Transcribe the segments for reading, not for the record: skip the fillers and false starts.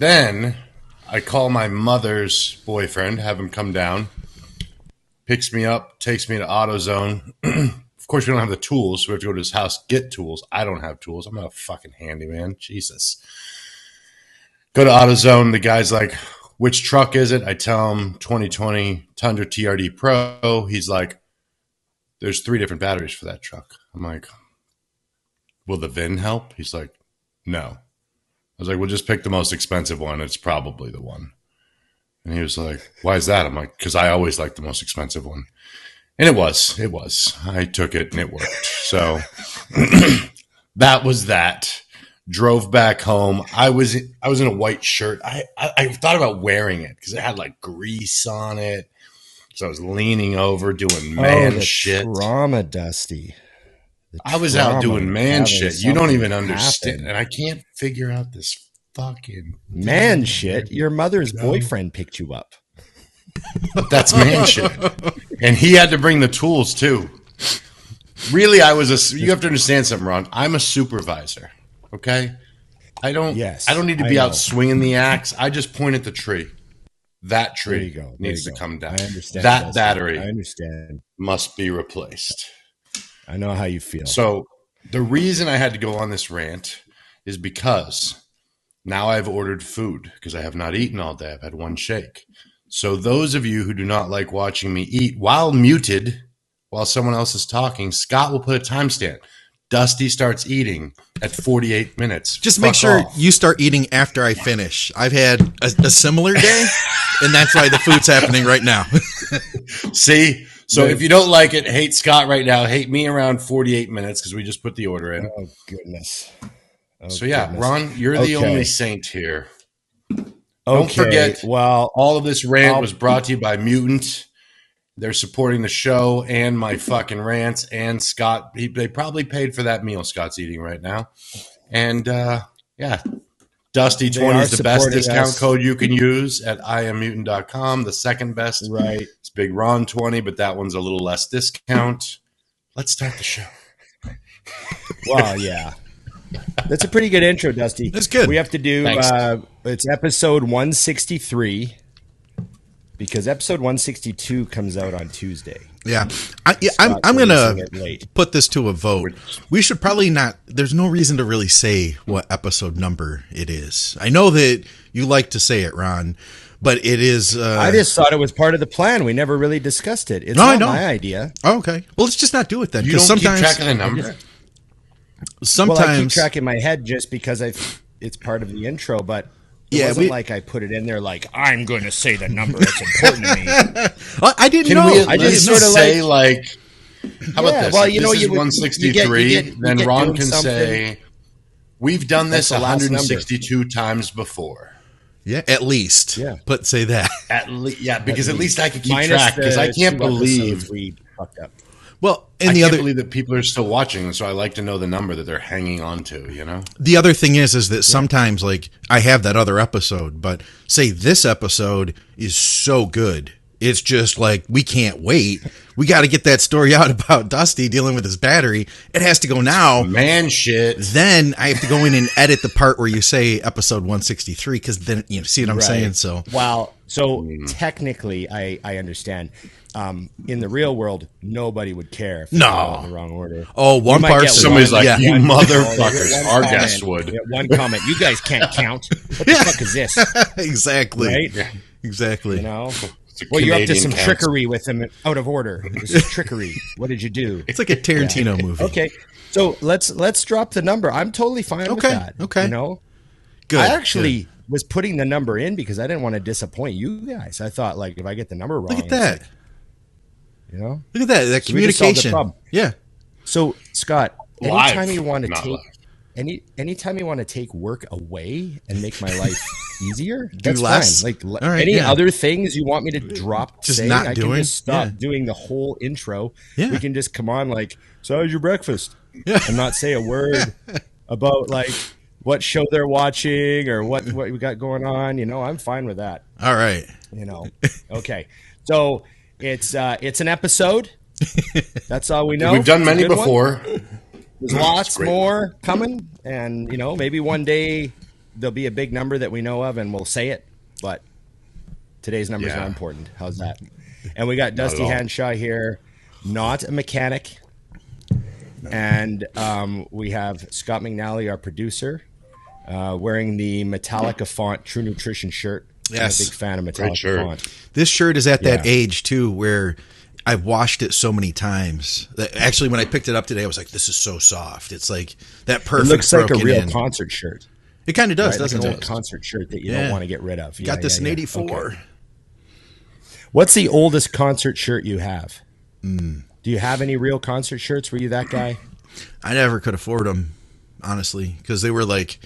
Then I call my mother's boyfriend, have him come down, picks me up, takes me to AutoZone. Of course, we don't have the tools, so we have to go to his house, get tools. I don't have tools. I'm not a fucking handyman. Jesus. Go to AutoZone. The guy's like, which truck is it? I tell him 2020 Tundra TRD Pro. He's like, there's 3 different batteries for that truck. I'm like, will the VIN help? He's like, no. I was like, well, just pick the most expensive one. It's probably the one. And he was like, why is that? I'm like, because I always like the most expensive one. And it was. I took it and it worked. So that was that. Drove back home. I was in a white shirt. I thought about wearing it because it had like grease on it. So I was leaning over doing man shit. Trauma, Dusty. I was out doing man shit. You don't even understand. And I can't figure out this fucking man shit. Your mother's boyfriend picked you up. That's man shit. And he had to bring the tools too. Really, you have to understand something, Ron. I'm a supervisor. Okay? I don't need to be out swinging the axe. I just point at the tree. That tree needs to come down. I understand. That battery must be replaced. I know how you feel. So the reason I had to go on this rant is because now I've ordered food because I have not eaten all day. I've had one shake. So those of you who do not like watching me eat while muted, while someone else is talking, Scott will put a timestamp. Dusty starts eating at 48 minutes. Just make sure you start eating after I finish. I've had a similar day, and that's why the food's happening right now. See? So if you don't like it, hate Scott right now. Hate me around 48 minutes because we just put the order in. Oh, goodness. Ron, you're the only saint here. Don't forget, all of this rant was brought to you by Mutant. They're supporting the show and my fucking rants. And Scott, they probably paid for that meal Scott's eating right now. And Dusty20 is the best discount code you can use at IamMutant.com. The second best, it's Big Ron 20, but that one's a little less discount. Let's start the show. Well, yeah. That's a pretty good intro, Dusty. That's good. We have to do, it's episode 163 because episode 162 comes out on Tuesday. Yeah. I'm going to put this to a vote. We should probably not, there's no reason to really say what episode number it is. I know that you like to say it, Ron, but it is. I just thought it was part of the plan. We never really discussed it. It's not my idea. Oh, okay. Well, let's just not do it then. You don't sometimes, keep track of the number? Sometimes I keep track in my head just because it's part of the intro, but it wasn't like I put it in there like, I'm going to say the number. It's important to me. I didn't know. I just sort of say like, how about this? Well, this is 163. Then Ron can say, we've done this 162 times before. Yeah, at least. Yeah, but say that. Because at least I can keep track. Because I can't believe we fucked up. Well, and I can't believe that people are still watching, so I like to know the number that they're hanging on to, you know? The other thing is that sometimes, like, I have that other episode, but say this episode is so good. It's just like, we can't wait. We got to get that story out about Dusty dealing with his battery. It has to go now. Man shit. Then I have to go in and edit the part where you say episode 163, because then, you see what I'm saying? So, technically, I understand. In the real world, nobody would care if in the wrong order. Oh, one part. Somebody's like, you motherfuckers. Our guest would. One comment. You guys can't count. What the fuck is this? Exactly. Right? Yeah. Exactly. You know? Well, you're up to some trickery with them out of order. This is trickery. What did you do? It's like a Tarantino movie. Okay. So let's drop the number. I'm totally fine with that. Okay. You know? Good. I actually was putting the number in because I didn't want to disappoint you guys. I thought, like, if I get the number wrong. Look at that. You know? Look at that. That communication. Yeah. So, Scott, anytime you want to take work away and make my life easier, that's fine. Like other things you want me to drop just saying, I can just stop doing the whole intro. Yeah. We can just come on like, so how's your breakfast? And not say a word about like what show they're watching or what we got going on. You know, I'm fine with that. All right. You know. Okay. So it's an episode. That's all we know. We've done many before. There's lots more coming, and you know, maybe one day there'll be a big number that we know of, and we'll say it. But today's numbers are important. How's that? And we got Dusty Hanshaw here, not a mechanic. And we have Scott McNally, our producer, wearing the Metallica font True Nutrition shirt. Yes. I'm a big fan of Metallica font. This shirt is at that age, too, where I've washed it so many times. Actually, when I picked it up today, I was like, this is so soft. It's like that perfect. It looks like a real concert shirt. It kind of does, right? doesn't like it? An old concert shirt that you don't want to get rid of. Got this in 84. Okay. What's the oldest concert shirt you have? Do you have any real concert shirts? Were you that guy? I never could afford them, honestly, because they were like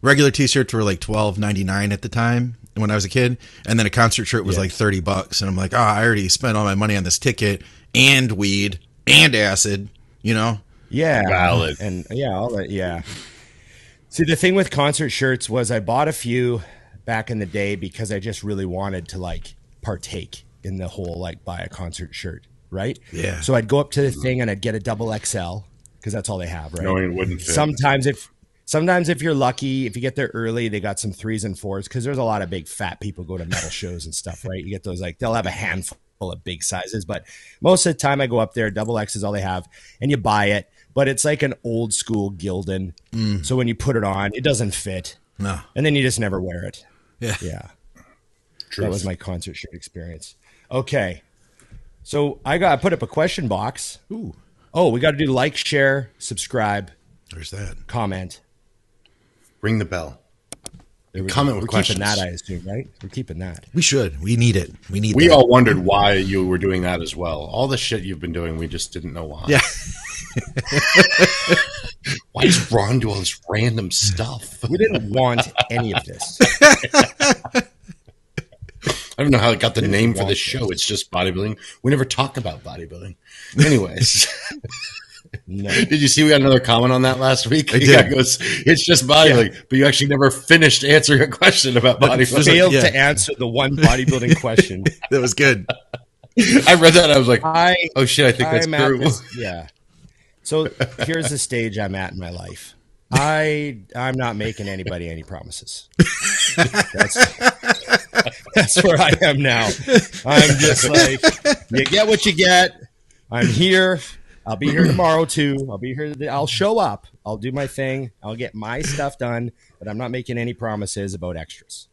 regular T-shirts were like $12.99 at the time when I was a kid, and then a concert shirt was like $30, and I'm like, I already spent all my money on this ticket and weed and acid, you know? Yeah, valid. And all that. Yeah. See, the thing with concert shirts was I bought a few back in the day because I just really wanted to like partake in the whole like buy a concert shirt. Right? Yeah. So I'd go up to the thing and I'd get a double XL because that's all they have, right? No, it wouldn't fit. Sometimes if you're lucky, if you get there early, they got some 3s and 4s because there's a lot of big fat people go to metal shows and stuff, right? You get those like they'll have a handful of big sizes, but most of the time I go up there, double X is all they have, and you buy it, but it's like an old school Gildan. So when you put it on, it doesn't fit. No. And then you just never wear it. Yeah. Yeah. Truth. That was my concert shirt experience. Okay. So I put up a question box. Ooh. Oh, we got to do like, share, subscribe. There's that. Comment. Ring the bell. Comment with questions. We're keeping that, I assume, right? We're keeping that. We should. We need it. We all wondered why you were doing that as well. All the shit you've been doing, we just didn't know why. Yeah. Why does Ron do all this random stuff? We didn't want any of this. I don't know how it got the name for this show. It's just bodybuilding. We never talk about bodybuilding. Anyways. No. Did you see we got another comment on that last week? I did. Goes, it's just bodybuilding, but you actually never finished answering a question about bodybuilding. Failed to answer the one bodybuilding question. That was good. I read that and I was like, oh shit, I think that's true. Yeah. So here's the stage I'm at in my life. I'm not making anybody any promises. That's where I am now. I'm just like, you get what you get. I'm here. I'll be here tomorrow too. I'll be here. I'll show up. I'll do my thing. I'll get my stuff done, but I'm not making any promises about extras.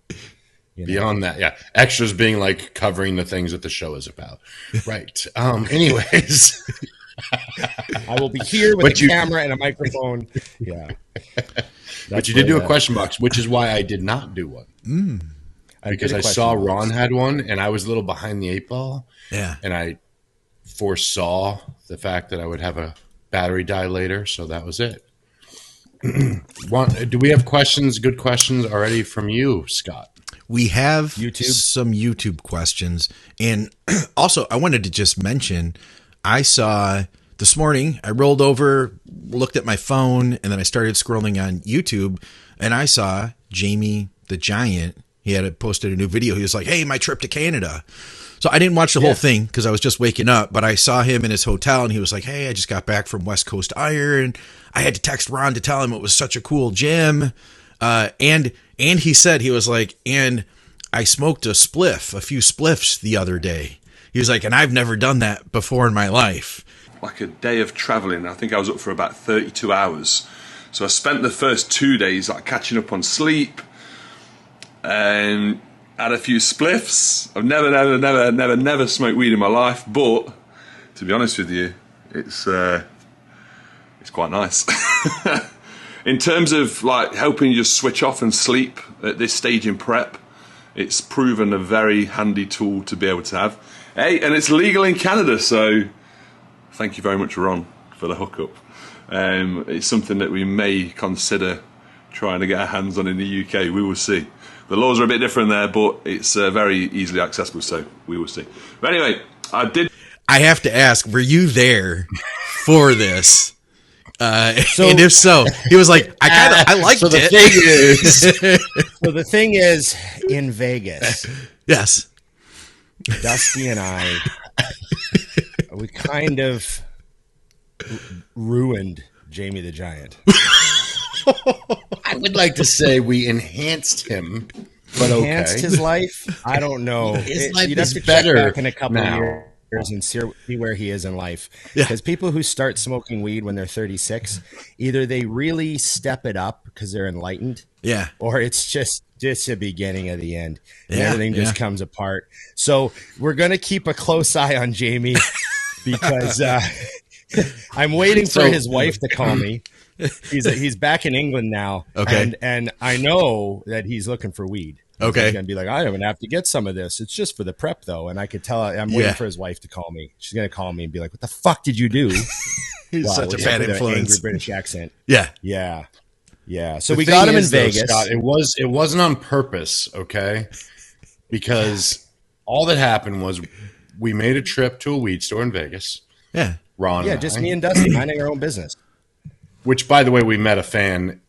You know? Beyond that, yeah. Extras being like covering the things that the show is about. Right. Anyways. I will be here with a camera and a microphone. Yeah. But you did do a question box, which is why I did not do one. Because I saw Ron had one, and I was a little behind the 8 ball. Yeah. And I foresaw the fact that I would have a battery die later, so that was it. Ron, do we have questions, good questions already from you, Scott? We have some YouTube questions. And also, I wanted to just mention, I saw this morning, I rolled over, looked at my phone, and then I started scrolling on YouTube, and I saw Jamie the Giant. He had posted a new video. He was like, hey, my trip to Canada. So I didn't watch the whole thing because I was just waking up, but I saw him in his hotel, and he was like, hey, I just got back from West Coast Iron. I had to text Ron to tell him it was such a cool gym. And he said, he was like, and I smoked a few spliffs the other day. He was like, and I've never done that before in my life. Like a day of traveling. I think I was up for about 32 hours. So I spent the first 2 days like catching up on sleep and had a few spliffs. I've never smoked weed in my life, but to be honest with you, it's quite nice. In terms of like helping you just switch off and sleep at this stage in prep, it's proven a very handy tool to be able to have. Hey, and it's legal in Canada, so thank you very much, Ron, for the hookup. It's something that we may consider trying to get our hands on in the UK. We will see. The laws are a bit different there, but it's very easily accessible, so we will see. But anyway, I have to ask, were you there for this? And if so, he was like, I liked it. So the thing is, in Vegas, yes, Dusty and I, we kind of ruined Jamie the Giant. I would like to say we enhanced him, but Enhanced his life? I don't know. His life You'd have is to check better back in a couple now. of years and see where he is in life. Yeah. Because people who start smoking weed when they're 36, either they really step it up because they're enlightened, Yeah. or it's just the beginning of the end. And Yeah, everything just comes apart. So we're going to keep a close eye on Jamie because I'm waiting for his wife to call me. He's back in England now. Okay. And I know that he's looking for weed. Okay. He's going to be like, I'm going to have to get some of this. It's just for the prep, though. And I could tell I'm waiting for his wife to call me. She's going to call me and be like, what the fuck did you do? He's such a with bad an influence. angry British accent. Yeah. Yeah. Yeah. So The we thing got him in is, though, Vegas. Scott, it wasn't on purpose, okay? Because all that happened was we made a trip to a weed store in Vegas. Yeah. Ron, Yeah, and just I, me and Dusty minding our own business. which, by the way, we met a fan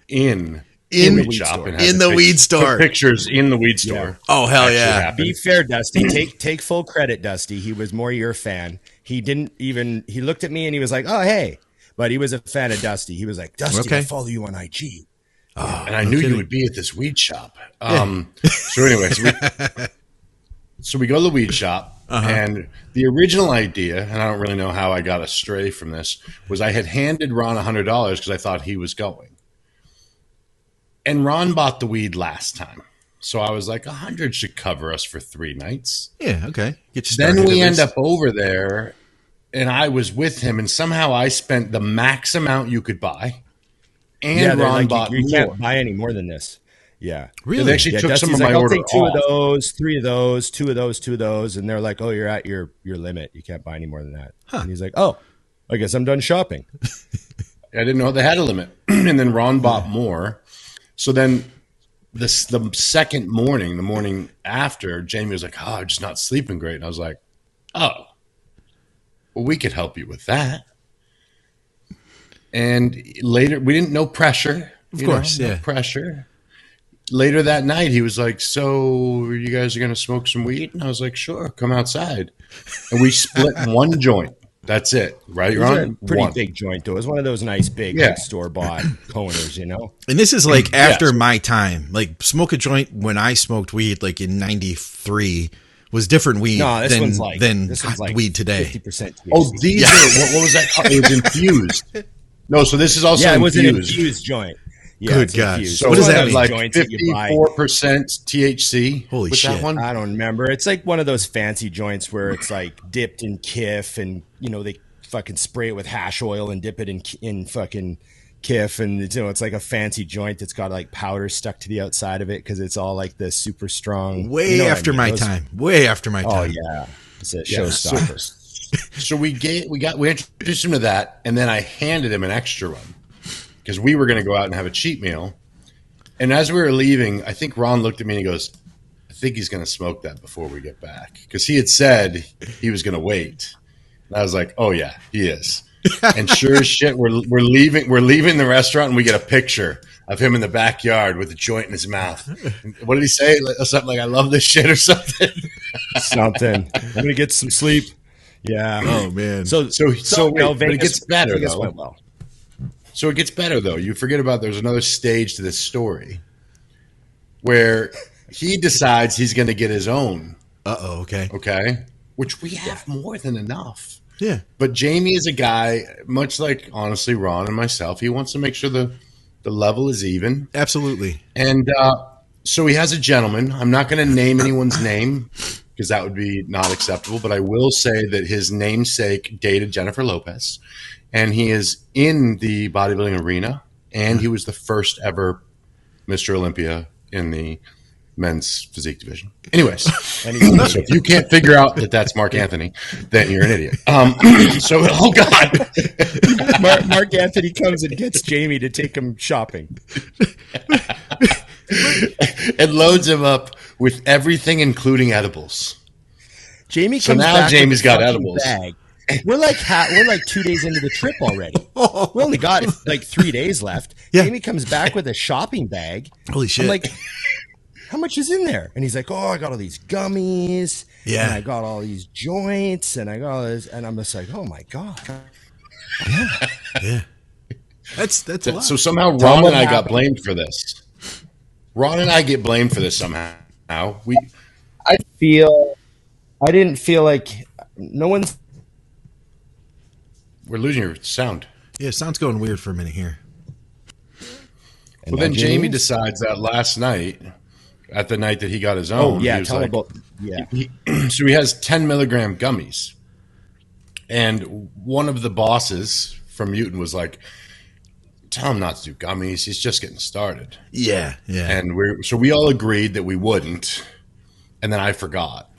in In the the weed shop store. and had In to the take- weed store. took pictures in the weed store. Yeah. Oh, hell Actually yeah. happened. Be fair, Dusty. Take full credit, Dusty. He was more your fan. He looked at me and he was like, oh, hey. But he was a fan of Dusty. He was like, Dusty, Okay. I follow you on IG. And I knew you would be at this weed shop. So anyways, so we go to the weed shop, and the original idea, and I don't really know how I got astray from this, was I had handed Ron $100 because I thought he was going. And Ron bought the weed last time. So I was like, 100 should cover us for 3 nights. Yeah. Okay. Get you started. Then we at end least. up over there, and I was with him, and somehow I spent the max amount you could buy. And Yeah, they're Ron like, bought you more. can't buy any more than this. Yeah. Really? They actually Yeah, took some Dusty's of my like, I'll order take 2 off. of those, 3 of those, 2 of those, 2 of those. And they're like, oh, you're at your limit. You can't buy any more than that. And he's like, oh, I guess I'm done shopping. I didn't know they had a limit. And then Ron bought more. So then the second morning, the morning after, Jamie was like, oh, I'm just not sleeping great. And I was like, oh, well, we could help you with that. And later, we didn't know pressure. Of course, no yeah. pressure. Later that night, he was like, so you guys are going to smoke some weed? And I was like, sure, come outside. And we split one joint. That's it, right? It You're was on a pretty one. big joint, though. It was one of those nice big Yeah. store-bought coners, you know? And this is like after Yes. my time. Like smoke a joint when I smoked weed, like in '93, was different weed No, this than one's like weed today. 50% THC. Oh, these are, what was that called? It was infused. No, so this is also yeah, it was infused. an infused joint. Yeah, Good it's God. infused. So What does It's one that of mean? those Like joints that you buy. 54% THC. Holy with shit. that one. I don't remember. It's like one of those fancy joints where it's like dipped in Kif, and you know they fucking spray it with hash oil and dip it in fucking Kif, and it's like a fancy joint that's got like powder stuck to the outside of it because it's all like the super strong. Way you know what I after mean? my Those- time. Way after my Oh time. yeah, it's a Yeah, showstopper. So we introduced him to that, and then I handed him an extra one because we were going to go out and have a cheat meal. And as we were leaving, I think Ron looked at me and he goes, I think he's going to smoke that before we get back. Because he had said he was going to wait. And I was like, oh, yeah, he is. And sure as shit, we're leaving the restaurant, and we get a picture of him in the backyard with a joint in his mouth. And what did he say? Something like, I love this shit or something. Something. I'm gonna get some sleep. Yeah. Oh man. So you know, but it gets better, Vegas though. went well. So it gets better, though. You forget about there's another stage to this story where he decides he's going to get his own, Okay. okay? Which we have more than enough. Yeah. But Jamie is a guy, much like, honestly, Ron and myself, he wants to make sure the level is even. Absolutely. And so he has a gentleman. I'm not going to name anyone's name because that would be not acceptable, but I will say that his namesake dated Jennifer Lopez. And he is in the bodybuilding arena, and he was the first ever Mr. Olympia in the men's physique division. Anyways, so if you can't figure out that that's Mark Anthony, then you're an idiot. So, oh God. Mark Anthony comes and gets Jamie to take him shopping. And loads him up with everything, including edibles. Jamie So comes now back Jamie's with a got fucking edibles. Bag. We're like 2 days into the trip already. We only got like 3 days left. Yeah. Jamie comes back with a shopping bag. Holy shit. I'm like, how much is in there? And he's like, oh, I got all these gummies. Yeah. And I got all these joints. And I got all this. And I'm just like, oh my God. Yeah. That's a lot. So somehow Tell Ron him and I what got happened. blamed for this. Ron and I get blamed for this somehow. I didn't feel like no one's. We're losing your sound. Yeah, it sounds going weird for a minute here. And Well, then now Jamie James? decides that last night, at the night that he got his own, Oh yeah, he was tell like, him about so he has 10 milligram gummies. And one of the bosses from Mutant was like, tell him not to do gummies. He's just getting started. Yeah. And we all agreed that we wouldn't. And then I forgot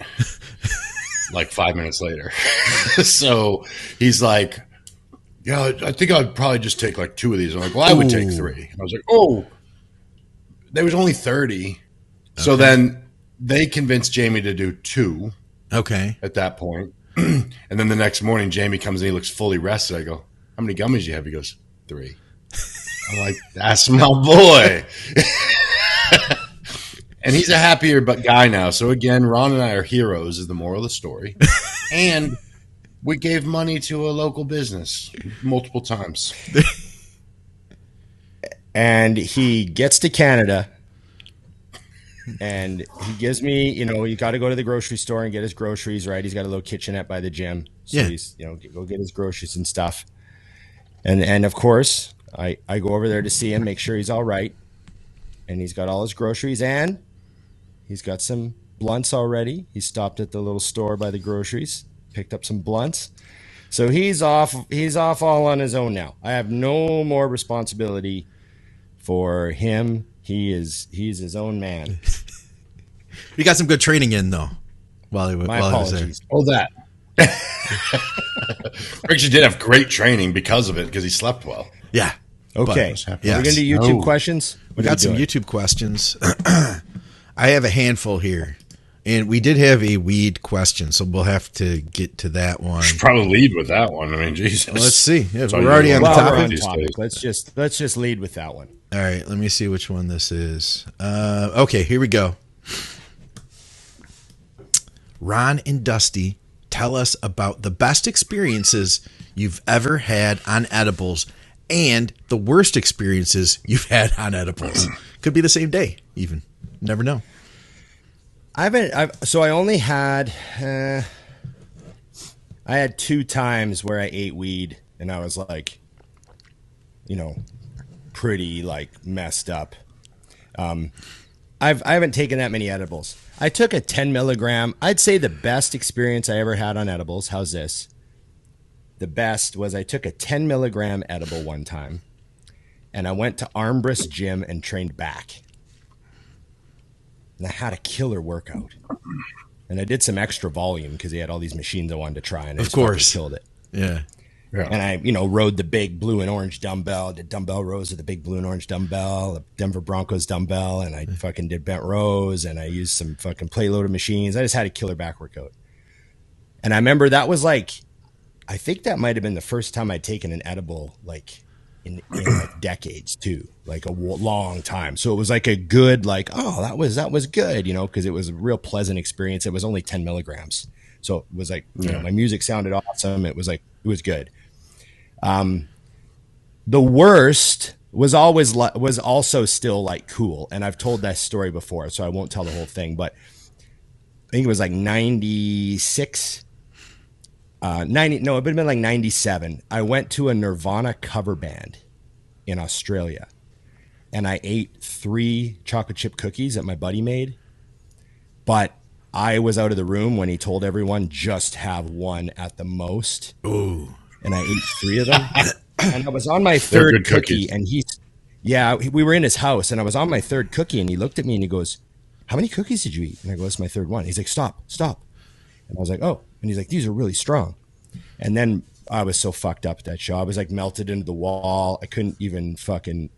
like 5 minutes later. So he's like, yeah, I think I'd probably just take like 2 of these. I'm like, well, I would take 3. And I was like, oh, there was only 30. Okay. So then they convinced Jamie to do 2. Okay. At that point. And then the next morning, Jamie comes in, he looks fully rested. I go, how many gummies do you have? He goes, 3. I'm like, that's my boy. And he's a happier guy now. So again, Ron and I are heroes is the moral of the story. And we gave money to a local business multiple times. And he gets to Canada and he gives me, you got to go to the grocery store and get his groceries, right? He's got a little kitchenette by the gym. So he's, go get his groceries and stuff. And of course, I go over there to see him, make sure he's all right. And he's got all his groceries and he's got some blunts already. He stopped at the little store by the groceries, picked up some blunts. So he's off all on his own now. I have no more responsibility for him. He's his own man. You got some good training in though. While he was there. Oh, that. Actually did have great training because of it, because he slept well. Yeah. Okay. Yes. We're going to do YouTube questions. We got some YouTube questions. I have a handful here. And we did have a weed question, so we'll have to get to that one. Should probably lead with that one. I mean, Jesus. Well, let's see. Yeah, So we're already on the We're on topic. topic. Let's just lead with that one. All right, let me see which one this is. Okay, here we go. Ron and Dusty, tell us about the best experiences you've ever had on edibles and the worst experiences you've had on edibles. Could be the same day, even. Never know. So I only had, I had 2 times where I ate weed and I was like, pretty like messed up. I haven't taken that many edibles. I took a 10 milligram. I'd say the best experience I ever had on edibles. How's this? The best was I took a 10 milligram edible one time and I went to Armbrust Gym and trained back. And I had a killer workout. And I did some extra volume because he had all these machines I wanted to try. And I of course killed it. Yeah. And I, rode the big blue and orange dumbbell, did dumbbell rows with the big blue and orange dumbbell, the Denver Broncos dumbbell, and I fucking did bent rows, and I used some fucking plate loaded machines. I just had a killer back workout. And I remember that was like, I think that might have been the first time I'd taken an edible, like in like decades too, like a long time. So it was like a good, like, oh, that was good, because it was a real pleasant experience. It was only 10 milligrams. So it was like, my music sounded awesome. It was good. The worst was also still like cool. And I've told that story before, so I won't tell the whole thing, but I think it was like 96, it would have been like 97. I went to a Nirvana cover band in Australia and I ate 3 chocolate chip cookies that my buddy made, but I was out of the room when he told everyone just have 1 at the most. Ooh. And I ate 3 of them. And I was on my 3rd cookie and we were in his house and I was on my 3rd cookie and he looked at me and he goes, how many cookies did you eat? And I go, it's my 3rd one. He's like, stop. And I was like, oh. And he's like, these are really strong. And then I was so fucked up at that show. I was like melted into the wall. I couldn't even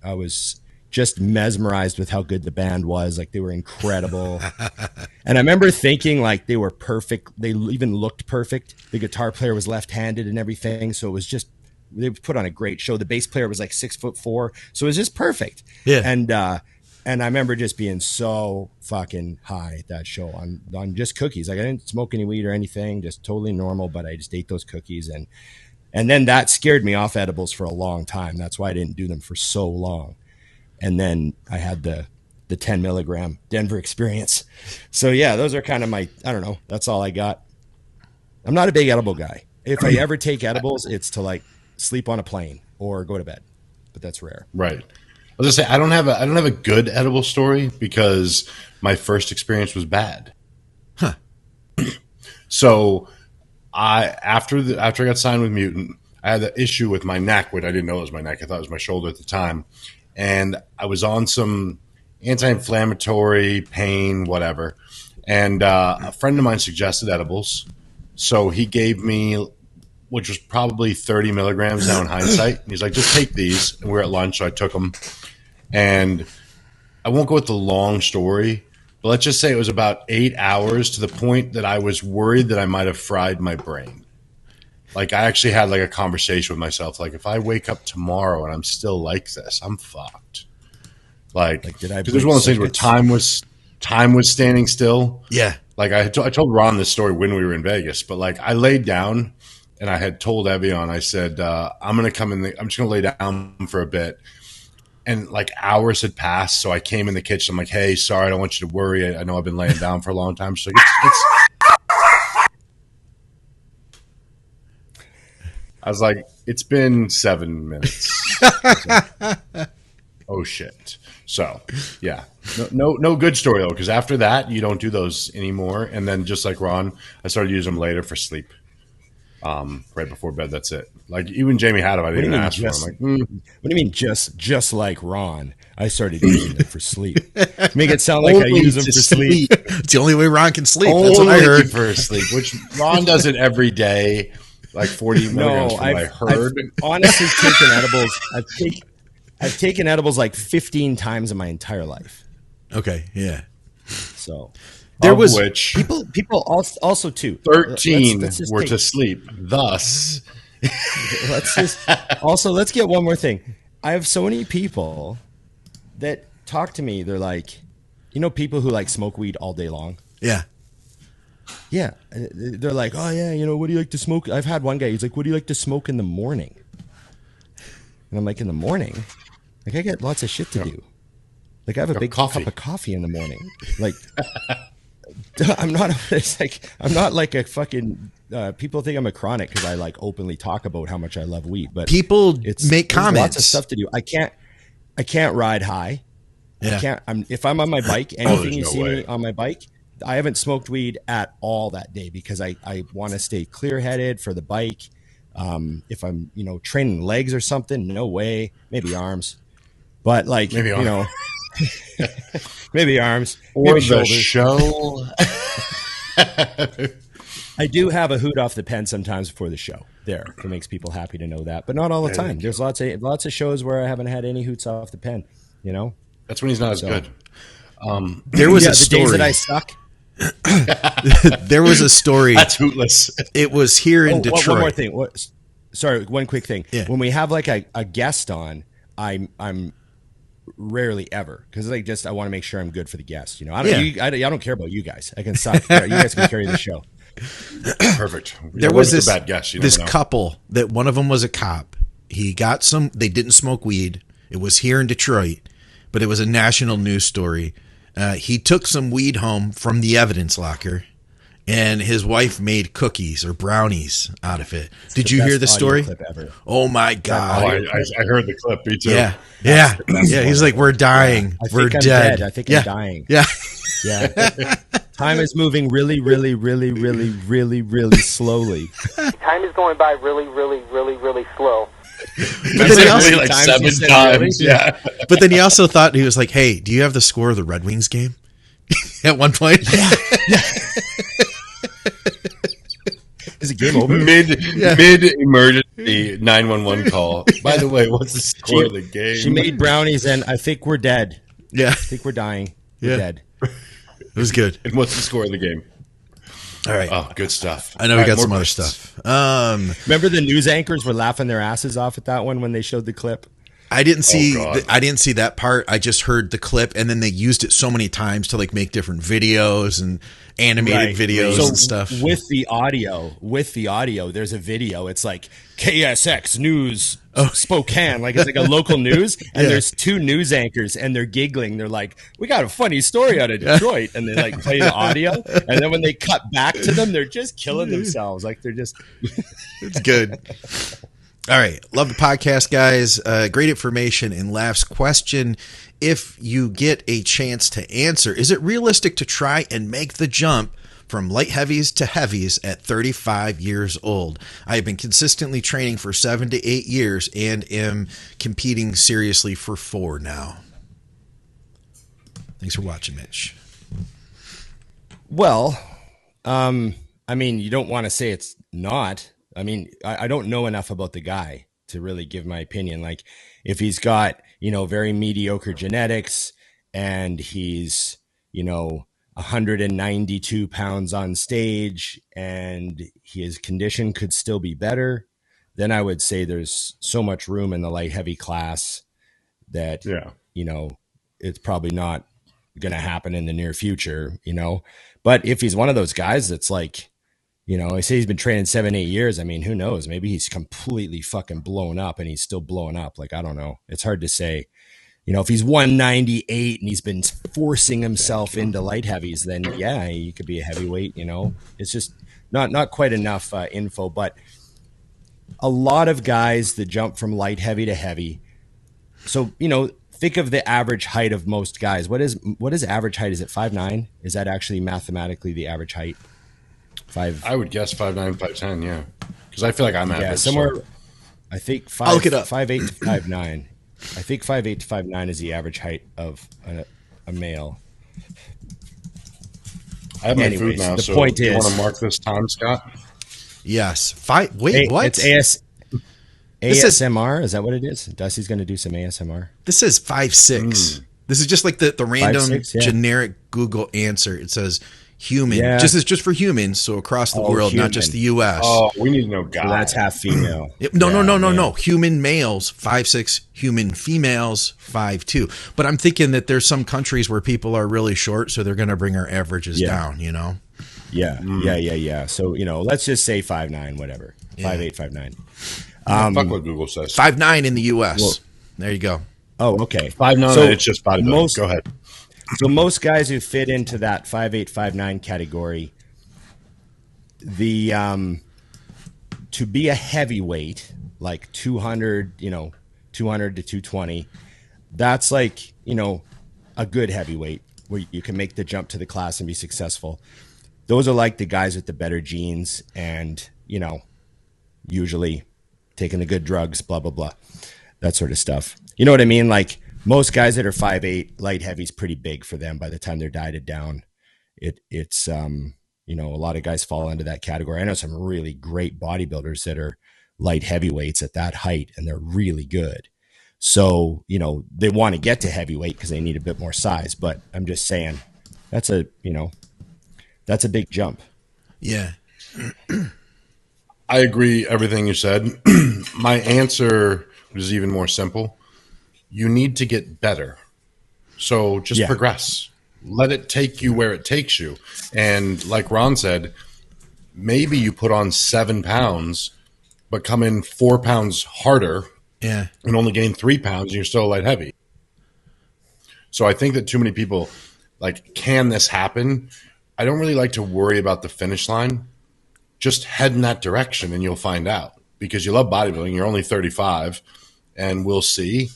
I was just mesmerized with how good the band was. Like they were incredible. And I remember thinking like they were perfect. They even looked perfect. The guitar player was left-handed and everything. So it was just, they put on a great show. The bass player was like 6'4". So it was just perfect. Yeah. And I remember just being so fucking high at that show on just cookies. Like I didn't smoke any weed or anything, just totally normal, but I just ate those cookies. And And then that scared me off edibles for a long time. That's why I didn't do them for so long. And then I had the 10 milligram Denver experience. So yeah, those are kind of my, I don't know. That's all I got. I'm not a big edible guy. If I ever take edibles, it's to like sleep on a plane or go to bed, but that's rare. Right. I was gonna say I don't have a good edible story because my first experience was bad. Huh. So after I got signed with Mutant, I had the issue with my neck, which I didn't know it was my neck. I thought it was my shoulder at the time. And I was on some anti-inflammatory pain, whatever. And a friend of mine suggested edibles. So he gave me, which was probably 30 milligrams now in hindsight. And he's like, just take these. And we were at lunch, so I took them. And I won't go with the long story, but let's just say it was about 8 hours to the point that I was worried that I might have fried my brain. Like I actually had like a conversation with myself. Like if I wake up tomorrow and I'm still like this, I'm fucked. Like did I? Because there's one of those things where time was standing still. Yeah. Like I told Ron this story when we were in Vegas, but like I laid down and I had told Evian, I said, I'm just going to lay down for a bit. And like hours had passed. So I came in the kitchen. I'm like, hey, sorry, I don't want you to worry. I know I've been laying down for a long time. She's like, I was like, it's been 7 minutes. Oh shit. So yeah, no good story though. Because after that, you don't do those anymore. And then just like Ron, I started using them later for sleep. Right before bed. That's it. Like even Jamie had them. I didn't even ask for them. Like, What do you mean just like Ron? I started using them for sleep. Make it sound like I use them for sleep. It's the only way Ron can sleep. Only That's what I heard. for sleep, which Ron does it every day, like 40 milligrams from what I heard. I've honestly taken edibles. I've taken edibles like 15 times in my entire life. Okay, yeah. So there was which people also too. 13 let's were to sleep. Thus, let's get one more thing. I have so many people that talk to me. They're like, people who like smoke weed all day long. Yeah. Yeah. They're like, oh yeah, what do you like to smoke? I've had one guy, he's like, what do you like to smoke in the morning? And I'm like, in the morning? Like I get lots of shit to do. Like I have a big cup of coffee in the morning. Like I'm not like a fucking people think I'm a chronic because I like openly talk about how much I love weed, but people make comments. Lots of stuff to do. I can't ride high. Yeah. If I'm on my bike, anything you see me on my bike, I haven't smoked weed at all that day because I want to stay clear headed for the bike. If I'm, training legs or something, no way, maybe arms, but like, maybe arms. Maybe arms or maybe the shoulders. Show. I do have a hoot off the pen sometimes before the show. It makes people happy to know that, but not all the time. There's lots of shows where I haven't had any hoots off the pen. That's when he's not as good. There was a story. The days that I suck. There was a story. That's hootless. It was here in Detroit. One more thing. Sorry, one quick thing. Yeah. When we have like a guest on, I'm rarely ever because I want to make sure I'm good for the guest. I don't care about you guys. I can suck. You guys can carry the show. Perfect. There was this bad guest. This couple that one of them was a cop. He got they didn't smoke weed. It was here in Detroit, but it was a national news story. He took some weed home from the evidence locker, and his wife made cookies or brownies out of it. Did you hear the story? Oh my God. I heard the clip. Me too. Yeah. He's like, we're dying. We're dead. I think I'm dying. Yeah. Yeah. Time is moving really, really, really, really, really, really slowly. Time is going by really, really, really, really slow. But then he also, like 7 times. Yeah. But then he also thought, he was like, hey, do you have the score of the Red Wings game? At one point. Yeah. Is the game over? Mid emergency 911 call. By the way, what's the score of the game? She made brownies, and I think we're dead. Yeah. I think we're dying. We're dead. It was good. And what's the score of the game? All right. Oh, good stuff. I know we got some other stuff. Remember the news anchors were laughing their asses off at that one when they showed the clip? I didn't see God. I didn't see that part. I just heard the clip, and then they used it so many times to like make different videos and animated videos and stuff. With the audio, there's a video. It's like KSX News Spokane, like it's like a local news, and there's two news anchors, and they're giggling. They're like, "We got a funny story out of Detroit," and they like play the audio, and then when they cut back to them, they're just killing themselves. Like they're just. It's good. All right. Love the podcast, guys. Great information. And last question. If you get a chance to answer, is it realistic to try and make the jump from light heavies to heavies at 35 years old? I have been consistently training for 7 to 8 years and am competing seriously for 4 now. Thanks for watching, Mitch. Well, I mean, you don't want to say it's not. I mean, I don't know enough about the guy to really give my opinion. Like if he's got, very mediocre genetics and he's, 192 pounds on stage and his condition could still be better, then I would say there's so much room in the light heavy class that, it's probably not going to happen in the near future, But if he's one of those guys that's like, I say he's been training 7, 8 years. I mean, who knows? Maybe he's completely fucking blown up and he's still blowing up. Like, I don't know. It's hard to say. If he's 198 and he's been forcing himself into light heavies, then yeah, he could be a heavyweight. It's just not quite enough info. But a lot of guys that jump from light heavy to heavy. So think of the average height of most guys. What is average height? Is it 5'9"? Is that actually mathematically the average height? I would guess 5'9", 5'10", yeah. Because I feel like I'm average. Yeah, somewhere. So. I think I'll look it up. 5'8" to 5'9". I think 5'8" to 5'9" is the average height of a male. I have my food now. So do you want to mark this time, Scott? Yes. What? It's ASMR. Is that what it is? Dusty's going to do some ASMR. This is 5'6". This is just like the random 5'6", generic Google answer. It says human. Just for humans, so across the world, human. not just the U.S. Oh, we need to know guys. So that's half female. No. Human males 5'6", human females 5'2". But I'm thinking that there's some countries where people are really short, so they're going to bring our averages down. Yeah. So let's just say 5'9", whatever. 5'8", 5'9". Fuck what Google says. 5'9" in the U.S. Well, there you go. Oh, okay. 5'9", so it's just bodybuilding. Go ahead. So most guys who fit into that 5'8", 5'9" category, to be a heavyweight, like 200, 200 to 220, that's like, a good heavyweight where you can make the jump to the class and be successful. Those are like the guys with the better genes and, usually taking the good drugs, blah, blah, blah, that sort of stuff. You know what I mean? Like, most guys that are 5'8", light heavy is pretty big for them by the time they're dieted down. It's a lot of guys fall into that category. I know some really great bodybuilders that are light heavyweights at that height, and they're really good. So, they want to get to heavyweight because they need a bit more size. But I'm just saying that's a big jump. Yeah. I agree everything you said. My answer was even more simple. You need to get better. So just progress. Let it take you where it takes you. And like Ron said, maybe you put on 7 pounds, but come in 4 pounds harder and only gain 3 pounds and you're still light heavy. So I think that too many people like, can this happen? I don't really like to worry about the finish line. Just head in that direction and you'll find out because you love bodybuilding. You're only 35 and we'll see.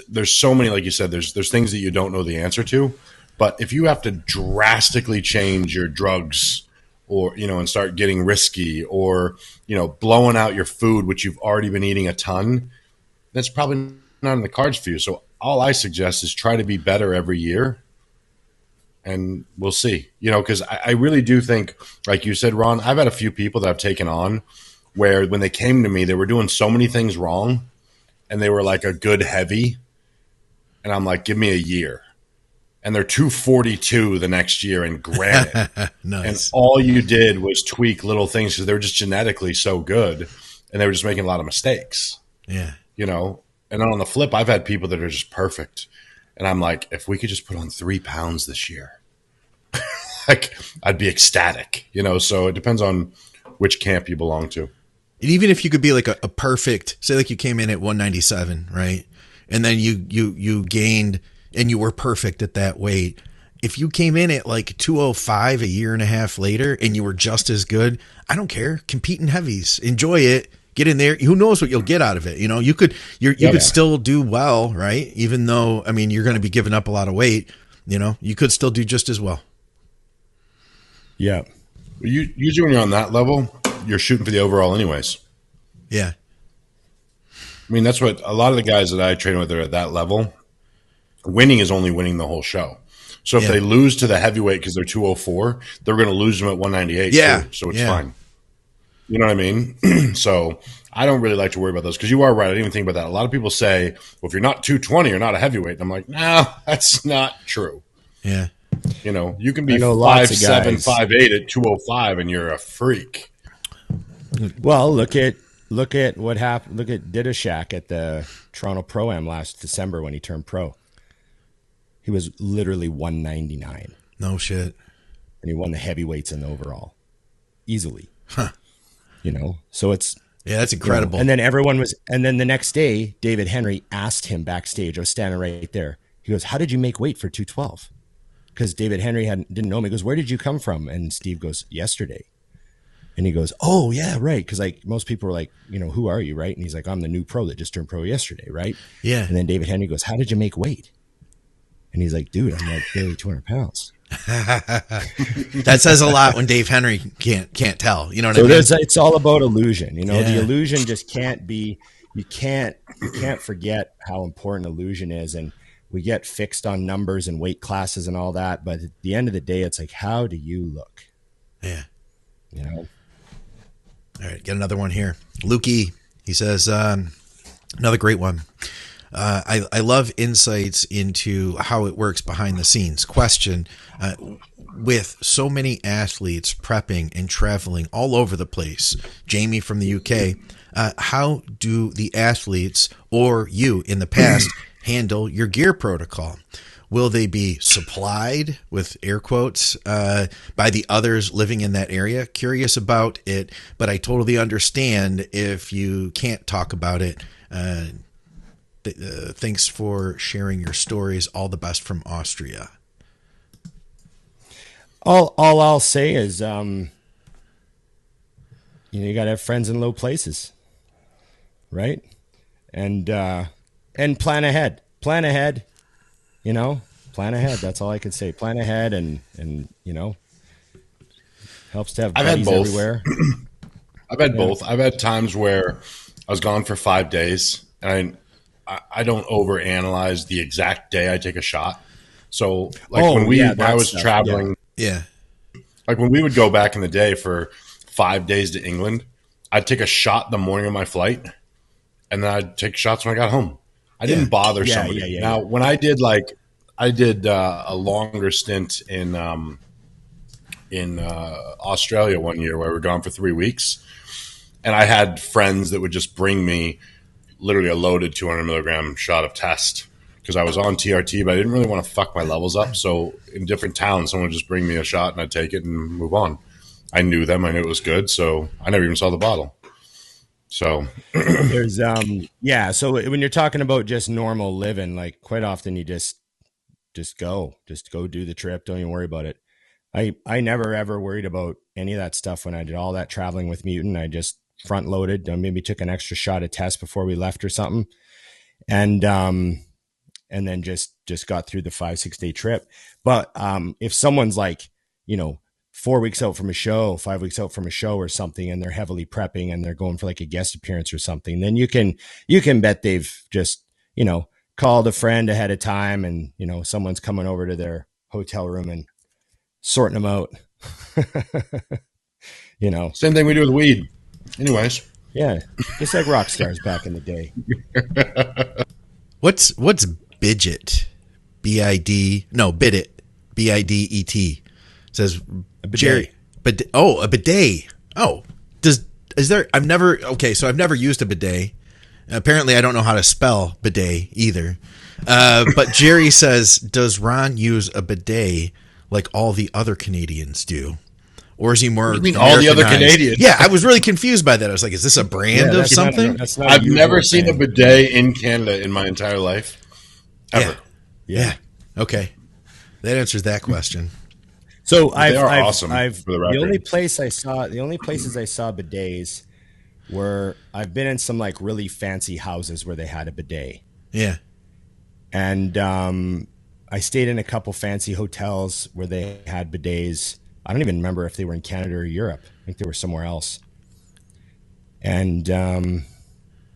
There's so many, like you said, there's things that you don't know the answer to, but if you have to drastically change your drugs or, and start getting risky or, blowing out your food, which you've already been eating a ton, that's probably not in the cards for you. So all I suggest is try to be better every year and we'll see, because I really do think, like you said, Ron, I've had a few people that I've taken on where when they came to me, they were doing so many things wrong. And they were like a good heavy. And I'm like, give me a year. And they're 242 the next year in granite. Nice. And all you did was tweak little things because they were just genetically so good. And they were just making a lot of mistakes. Yeah. And then on the flip, I've had people that are just perfect. And I'm like, if we could just put on 3 pounds this year, like I'd be ecstatic, you know? So it depends on which camp you belong to. And even if you could be like a perfect, say like you came in at 197, right? And then you gained and you were perfect at that weight. If you came in at like 205 a year and a half later and you were just as good, I don't care. Compete in heavies, enjoy it, get in there. Who knows what you'll get out of it? You know, you could still do well, right? Even though, I mean, you're going to be giving up a lot of weight, you know, you could still do just as well. Yeah. Usually when you're on that level, you're shooting for the overall anyways. Yeah. I mean, that's what a lot of the guys that I train with are at that level. Winning is only winning the whole show. So if they lose to the heavyweight because they're 204, they're going to lose them at 198. Yeah. Too, so it's fine. You know what I mean? So I don't really like to worry about those because you are right. I didn't even think about that. A lot of people say, well, if you're not 220, you're not a heavyweight. And I'm like, no, that's not true. Yeah. You know, you can be 5'7", 5'8" at 205 and you're a freak. Well, look at what happened. Look at Didashak at the Toronto Pro-Am last December when he turned pro. He was literally 199. No shit. And he won the heavyweights in the overall. Easily. Huh. You know, so it's... Yeah, that's incredible. You know, and then the next day, David Henry asked him backstage. I was standing right there. He goes, how did you make weight for 212? Because David Henry didn't know me. He goes, where did you come from? And Steve goes, yesterday. And he goes, oh, yeah, right. Because like most people were like, you know, who are you, right? And he's like, I'm the new pro that just turned pro yesterday, right? Yeah. And then David Henry goes, how did you make weight? And he's like, dude, I'm like barely 200 pounds. That says a lot when Dave Henry can't tell. You know what I mean? It's all about illusion. You know, the illusion just can't be. You can't forget how important illusion is, and we get fixed on numbers and weight classes and all that. But at the end of the day, it's like, how do you look? Yeah. You know. All right, get another one here. Lukey, he says, another great one. I love insights into how it works behind the scenes. Question, with so many athletes prepping and traveling all over the place, Jamie from the UK, how do the athletes or you in the past handle your gear protocol? Will they be supplied, with air quotes, by the others living in that area? Curious about it, but I totally understand if you can't talk about it. Thanks for sharing your stories. All the best from Austria. All I'll say is, you know, you got to have friends in low places, right? And plan ahead. Plan ahead. You know, plan ahead. That's all I can say. Plan ahead, and you know, helps to have buddies everywhere. I've had both. I've had times where I was gone for 5 days, and I don't overanalyze the exact day I take a shot. So, like when I was traveling, like when we would go back in the day for 5 days to England, I'd take a shot the morning of my flight, and then I'd take shots when I got home. I didn't bother somebody. Now, when I did a longer stint in Australia one year where we were gone for 3 weeks, and I had friends that would just bring me literally a loaded 200 milligram shot of test because I was on TRT, but I didn't really want to fuck my levels up. So in different towns, someone would just bring me a shot and I'd take it and move on. I knew them. I knew it was good. So I never even saw the bottle. So there's, so when you're talking about just normal living, like quite often you just go do the trip. Don't even worry about it. I never ever worried about any of that stuff when I did all that traveling with Mutant. I just front loaded, maybe took an extra shot of test before we left or something. And then just got through the 5-6 day trip. But, if someone's like, you know, 4 weeks out from a show, 5 weeks out from a show or something, and they're heavily prepping and they're going for like a guest appearance or something, then you can bet they've just, you know, called a friend ahead of time and, you know, someone's coming over to their hotel room and sorting them out. You know, same thing we do with weed. Anyways. Yeah. Just like rock stars back in the day. What's Bidget? B-I-D. No, Bidit. B-I-D-E-T. Says Jerry. A bidet. Oh, I've never used a bidet. Apparently, I don't know how to spell bidet either. But Jerry says, does Ron use a bidet like all the other Canadians do? Or is he more? What do you mean all the other Canadians? Yeah, I was really confused by that. I was like, is this a brand of something? I've never seen a bidet in Canada in my entire life. Ever. Yeah. Okay. That answers that question. So They are awesome, for the record. the only places I saw bidets were I've been in some like really fancy houses where they had a bidet. Yeah. And I stayed in a couple fancy hotels where they had bidets. I don't even remember if they were in Canada or Europe. I think they were somewhere else. And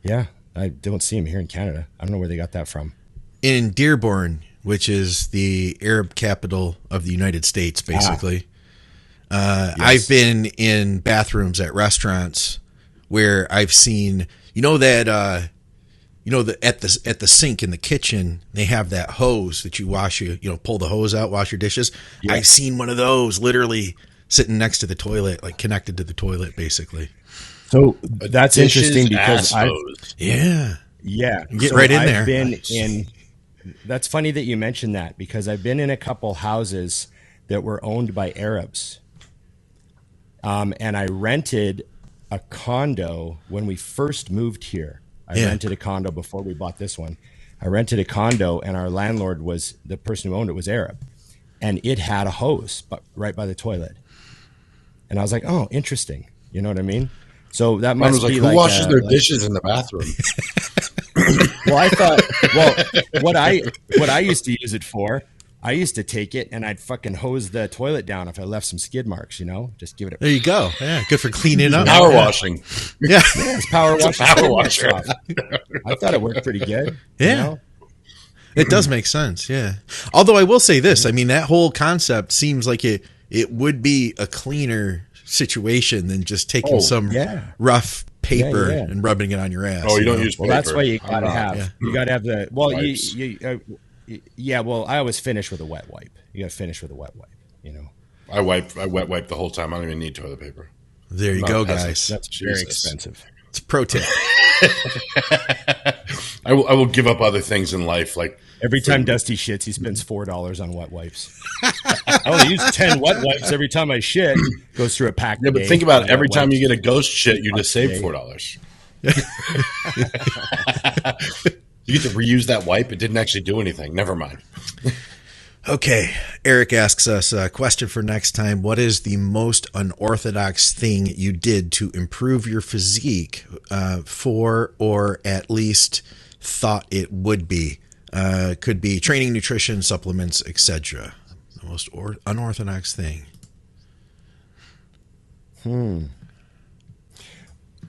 yeah, I don't see them here in Canada. I don't know where they got that from. In Dearborn, which is the Arab capital of the United States, basically. Yes. I've been in bathrooms at restaurants where I've seen, at the sink in the kitchen, they have that hose that you wash, pull the hose out, wash your dishes. Yeah. I've seen one of those literally sitting next to the toilet, like connected to the toilet, basically. So that's interesting because Yeah. Get so right in I've there. Been in. That's funny that you mentioned that because I've been in a couple houses that were owned by Arabs. And I rented a condo when we first moved here. I rented a condo before we bought this one. I rented a condo and our landlord was, the person who owned it was Arab. And it had a hose right by the toilet. And I was like, oh, interesting. You know what I mean? So that must be who washes their dishes in the bathroom? Well, I thought, what I used to use it for, I used to take it and I'd fucking hose the toilet down if I left some skid marks, just give it There you go. Yeah, good for cleaning up. Power washing. Yeah. It's power washing. Power washer. I thought it worked pretty good. Yeah. It does make sense, yeah. Although I will say this, I mean, that whole concept seems like it would be a cleaner situation than just taking some rough paper and rubbing it on your ass. Oh, you don't use paper. Well, that's why you gotta have. You gotta have the. Well, well, I always finish with a wet wipe. You gotta finish with a wet wipe. I wet wipe the whole time. I don't even need toilet paper. There you go, guys. That's very expensive. It's a pro tip. I will give up other things in life, like every time Dusty shits, he spends $4 on wet wipes. I only use 10 wet wipes every time I shit. Goes through a pack. Yeah, but think about it. Every time you get a ghost shit, you just save $4. You get to reuse that wipe. It didn't actually do anything. Never mind. Okay. Eric asks us a question for next time. What is the most unorthodox thing you did to improve your physique for, or at least thought it would be? Could be training, nutrition, supplements, etc. The most unorthodox thing.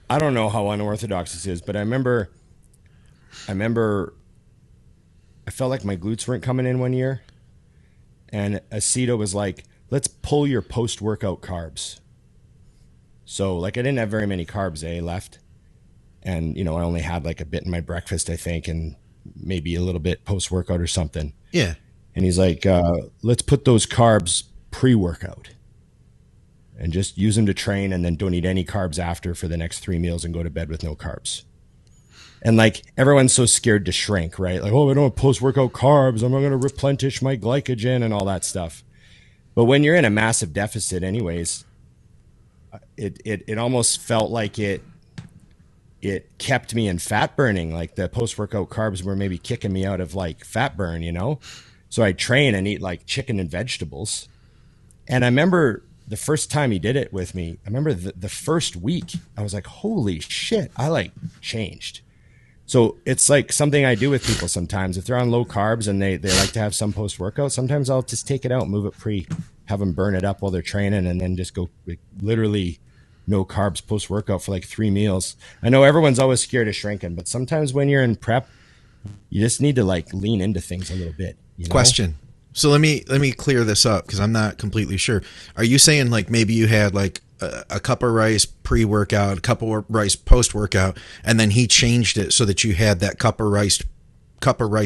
I don't know how unorthodox this is, but I remember I felt like my glutes weren't coming in one year. And Aceto was like, let's pull your post-workout carbs. So, like, I didn't have very many carbs, left. And, I only had, like, a bit in my breakfast, I think, and maybe a little bit post-workout or something. Yeah. And he's like, let's put those carbs pre-workout. And just use them to train and then don't eat any carbs after for the next 3 meals and go to bed with no carbs. And like everyone's so scared to shrink, right? Like, oh, I don't have post-workout carbs. I'm not going to replenish my glycogen and all that stuff. But when you're in a massive deficit anyways, it almost felt like it kept me in fat burning. Like the post-workout carbs were maybe kicking me out of like fat burn, So I train and eat like chicken and vegetables. And I remember the first time he did it with me, I remember the first week, I was like, holy shit, I like changed. So it's like something I do with people sometimes. If they're on low carbs and they like to have some post-workout, sometimes I'll just take it out, move it pre, have them burn it up while they're training, and then just go literally no carbs post-workout for like 3 meals. I know everyone's always scared of shrinking, but sometimes when you're in prep, you just need to like lean into things a little bit. Question. So let me clear this up because I'm not completely sure. Are you saying like maybe you had like a cup of rice pre-workout, a cup of rice post-workout, and then he changed it so that you had that cup of rice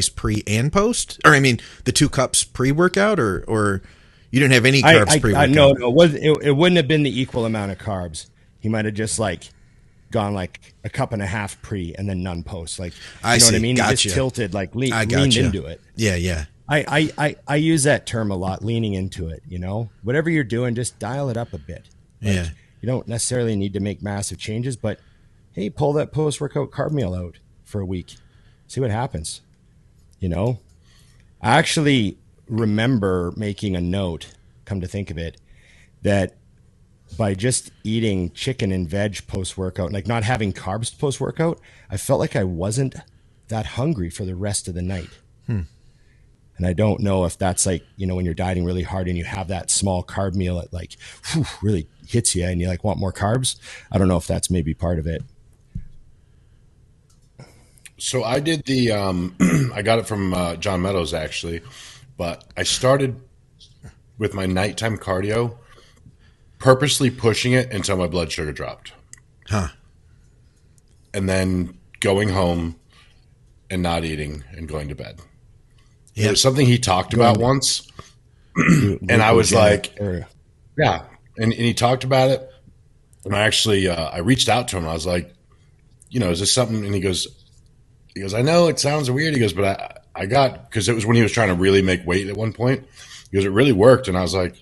pre and post? Or I mean, the 2 cups pre-workout, or you didn't have any carbs pre-workout? No, it wouldn't have been the equal amount of carbs. He might have just like gone like a cup and a half pre and then none post. Like, I you know see. what I mean? Gotcha. You just tilted, like leaned gotcha. into it. Yeah. I use that term a lot, leaning into it, you know, whatever you're doing, just dial it up a bit. Like, Yeah. you don't necessarily need to make massive changes, but hey, pull that post-workout carb meal out for a week. See what happens. You know, I actually remember making a note, come to think of it, that by just eating chicken and veg post-workout, like not having carbs post-workout, I felt like I wasn't that hungry for the rest of the night. And I don't know if that's like, you know, when you're dieting really hard and you have that small carb meal, it like really hits you and you like want more carbs. I don't know if that's maybe part of it. So I did the, I got it from John Meadows actually, but I started with my nighttime cardio, purposely pushing it until my blood sugar dropped. And then going home and not eating and going to bed. It was something he talked about once. And I was like, yeah. And he talked about it. And I actually, I reached out to him. I was like, you know, is this something? And he goes, I know it sounds weird. He goes, but I got, because it was when he was trying to really make weight at one point. He goes, it really worked. And I was like,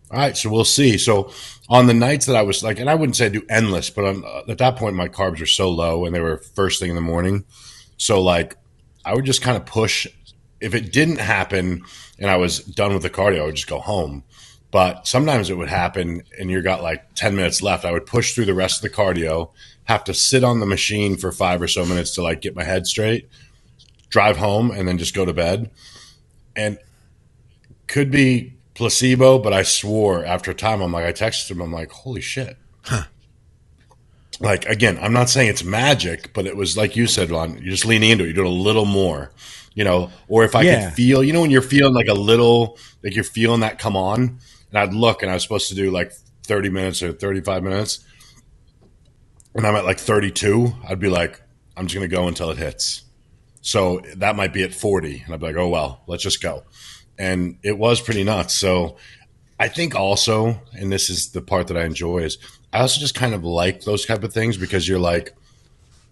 all right, so we'll see. So on the nights that I was like, and I wouldn't say I do endless, but at that point, my carbs were so low and they were first thing in the morning. So like, I would just kind of push. If it didn't happen and I was done with the cardio, I would just go home. But sometimes it would happen and you got like 10 minutes left. I would push through the rest of the cardio, have to sit on the machine for 5 or so minutes to like get my head straight, drive home, and then just go to bed. And could be placebo, but I swore after a time, I texted him, I'm like, holy shit. Like, again, I'm not saying it's magic, but it was like you said, Ron, you're just leaning into it. You're doing a little more, you know, or if I could feel, you know, when you're feeling like a little, like you're feeling that come on, and I'd look and I was supposed to do like 30 minutes or 35 minutes. And I'm at like 32, I'd be like, I'm just going to go until it hits. So that might be at 40. And I'd be like, oh, well, let's just go. And it was pretty nuts. So I think also, and this is the part that I enjoy, is I also just kind of like those type of things because you're like,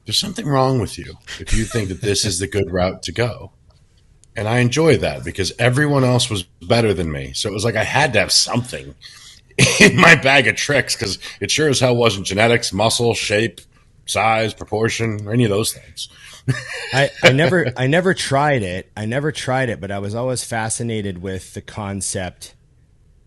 there's something wrong with you if you think that this is the good route to go. And I enjoy that because everyone else was better than me. So it was like I had to have something in my bag of tricks because it sure as hell wasn't genetics, muscle, shape, size, proportion, or any of those things. I never tried it. But I was always fascinated with the concept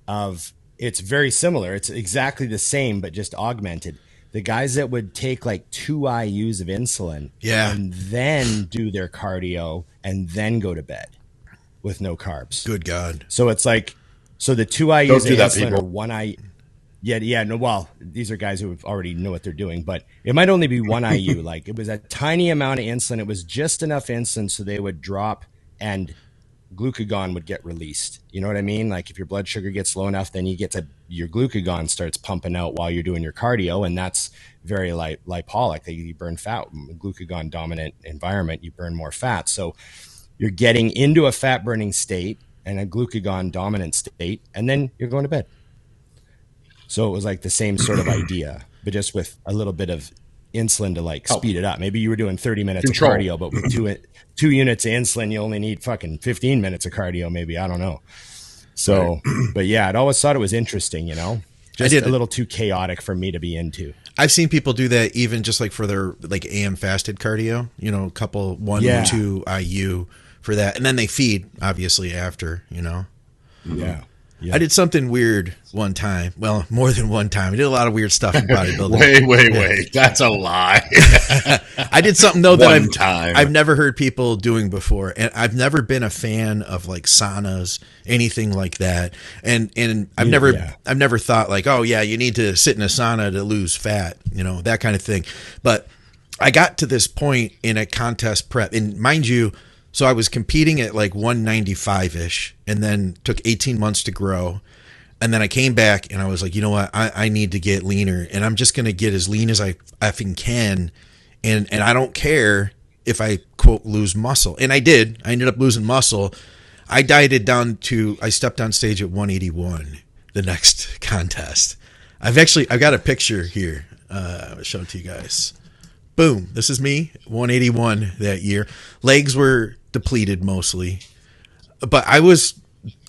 of it's very similar. It's exactly the same, but just augmented. The guys that would take like 2 IUs of insulin and then do their cardio and then go to bed with no carbs. Good God. So it's like, so the 2 IUs of insulin or 1 IU. Yeah. No, well, these are guys who already know what they're doing, but it might only be 1 IU. Like it was a tiny amount of insulin. It was just enough insulin so they would drop and glucagon would get released. You know what I mean? Like if your blood sugar gets low enough, then your glucagon starts pumping out while you're doing your cardio. And that's very lipolic. You burn fat. Glucagon dominant environment, you burn more fat. So you're getting into a fat burning state and a glucagon dominant state, and then you're going to bed. So it was like the same sort of idea, but just with a little bit of insulin to like speed it up. Maybe you were doing 30 minutes of cardio, but with two units of insulin, you only need fucking 15 minutes of cardio. Maybe, I don't know. So, but yeah, I'd always thought it was interesting, you know, just a little too chaotic for me to be into. I've seen people do that even just like for their like AM fasted cardio, you know, a couple 1 or 2 IU for that. And then they feed obviously after, you know? Yeah. I did something weird one time. Well, more than one time. I did a lot of weird stuff in bodybuilding. Wait. That's a lie. I did something though that I've never heard people doing before. And I've never been a fan of like saunas, anything like that. And I've never thought like, oh yeah, you need to sit in a sauna to lose fat, you know, that kind of thing. But I got to this point in a contest prep, and mind you, so I was competing at like 195-ish and then took 18 months to grow. And then I came back and I was like, you know what? I need to get leaner, and I'm just going to get as lean as I effing can. And I don't care if I quote lose muscle. And I did. I ended up losing muscle. I dieted down I stepped on stage at 181 the next contest. I've got a picture here. I'll show it to you guys. Boom. This is me, 181 that year. Legs were depleted mostly, but I was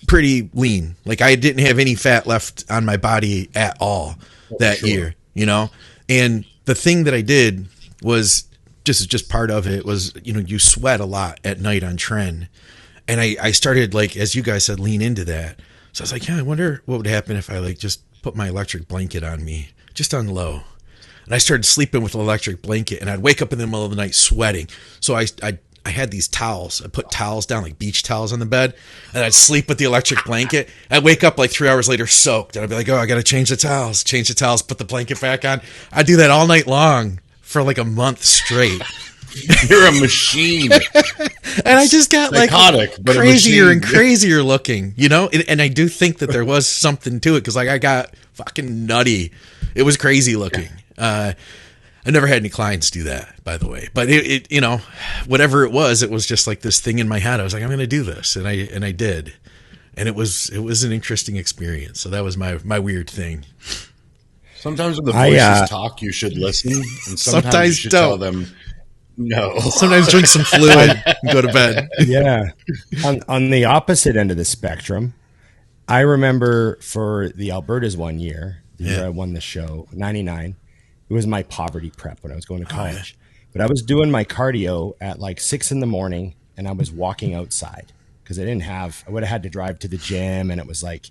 pretty lean. Like I didn't have any fat left on my body at all that year, you know? And the thing that I did was just part of it was, you know, you sweat a lot at night on tren. And I started, like, as you guys said, lean into that. So I was like, yeah, I wonder what would happen if I like just put my electric blanket on me just on low. And I started sleeping with an electric blanket, and I'd wake up in the middle of the night sweating. So I had these towels. I put towels down, like beach towels on the bed, and I'd sleep with the electric blanket. I'd wake up like 3 hours later soaked, and I'd be like, oh, I got to change the towels, put the blanket back on. I'd do that all night long for like a month straight. You're a machine. And I just got psychotic, like crazier and crazier looking, you know? And I do think that there was something to it, because like I got fucking nutty. It was crazy looking. I never had any clients do that, by the way. But it you know, whatever it was just like this thing in my head. I was like, I'm going to do this, and I did, and it was an interesting experience. So that was my weird thing. Sometimes when the voices talk, you should listen, and sometimes you should tell them no. Sometimes drink some fluid and go to bed. Yeah. On the opposite end of the spectrum, I remember for the Albertas one year, the year I won the show, 99. It was my poverty prep when I was going to college. But I was doing my cardio at like 6 in the morning, and I was walking outside because I would have had to drive to the gym, and it was like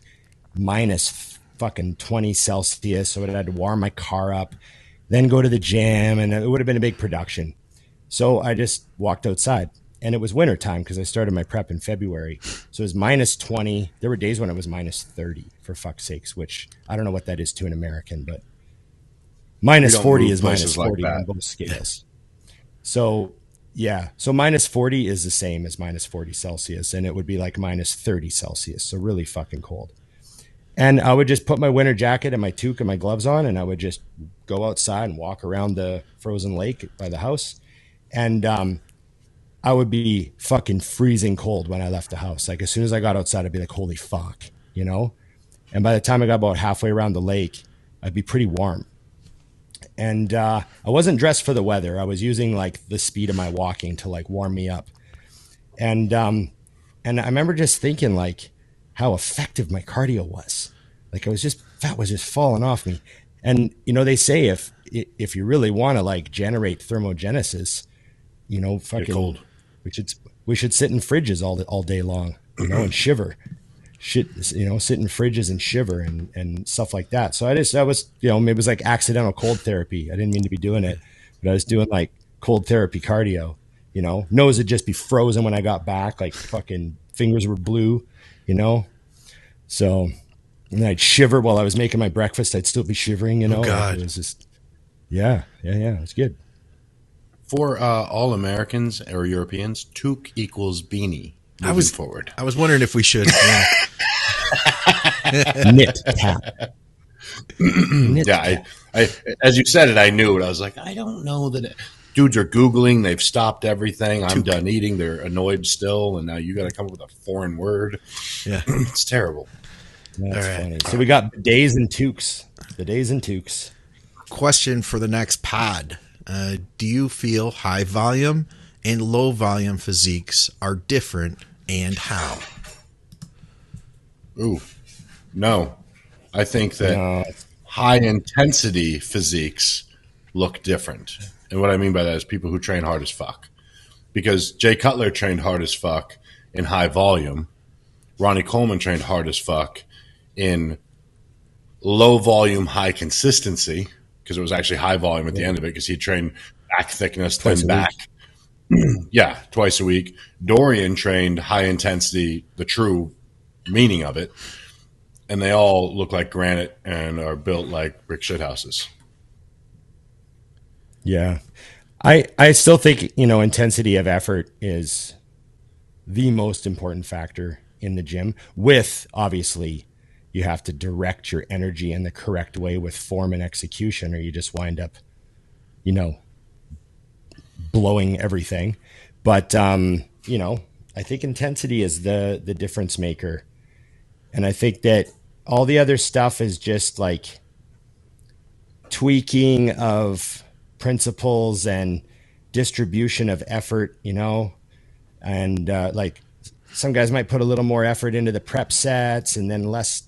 minus fucking 20 Celsius. So I would have had to warm my car up, then go to the gym, and it would have been a big production. So I just walked outside, and it was winter time because I started my prep in February. So it was minus 20. There were days when it was minus 30, for fuck's sakes, which I don't know what that is to an American, but minus 40 is minus 40 on both scales. So yeah, so minus 40 is the same as minus 40 Celsius, and it would be like minus 30 Celsius. So really fucking cold. And I would just put my winter jacket and my toque and my gloves on, and I would just go outside and walk around the frozen lake by the house. And I would be fucking freezing cold when I left the house. Like as soon as I got outside, I'd be like, holy fuck, you know? And by the time I got about halfway around the lake, I'd be pretty warm. And I wasn't dressed for the weather. I was using like the speed of my walking to like warm me up. And I remember just thinking like how effective my cardio was. Like fat was just falling off me. And, you know, they say if you really want to like generate thermogenesis, you know, fucking cold. We should sit in fridges all day long, you know, and shiver. Sit in fridges and shiver and stuff like that. So that was, you know, maybe it was like accidental cold therapy. I didn't mean to be doing it, but I was doing like cold therapy cardio, you know. Nose would just be frozen when I got back, like fucking fingers were blue, you know. So, and I'd shiver while I was making my breakfast. I'd still be shivering, you know. Oh, God. It was just, yeah, it's good. For all Americans or Europeans, toque equals beanie. Moving forward. I was wondering if we should. Knit cap. I as you said it, I knew it. I was like, I don't know that dudes are Googling. They've stopped everything. I'm done eating. They're annoyed still, and now you got to come up with a foreign word. Yeah, it's terrible. That's funny. So we got bidets and toques. Bidets and toques. Question for the next pod. Do you feel high volume and low volume physiques are different, and how? Ooh, no. I think that high intensity physiques look different. And what I mean by that is people who train hard as fuck. Because Jay Cutler trained hard as fuck in high volume. Ronnie Coleman trained hard as fuck in low volume, high consistency. Because it was actually high volume at the end of it, because he trained back thickness, thin back. Yeah, twice a week. Dorian trained high intensity, the true meaning of it, and they all look like granite and are built like brick shit houses. Yeah. I still think, you know, intensity of effort is the most important factor in the gym, with obviously you have to direct your energy in the correct way with form and execution, or you just wind up, you know, blowing everything. But, you know, I think intensity is the difference maker. And I think that all the other stuff is just like, tweaking of principles and distribution of effort, you know, and like some guys might put a little more effort into the prep sets and then less,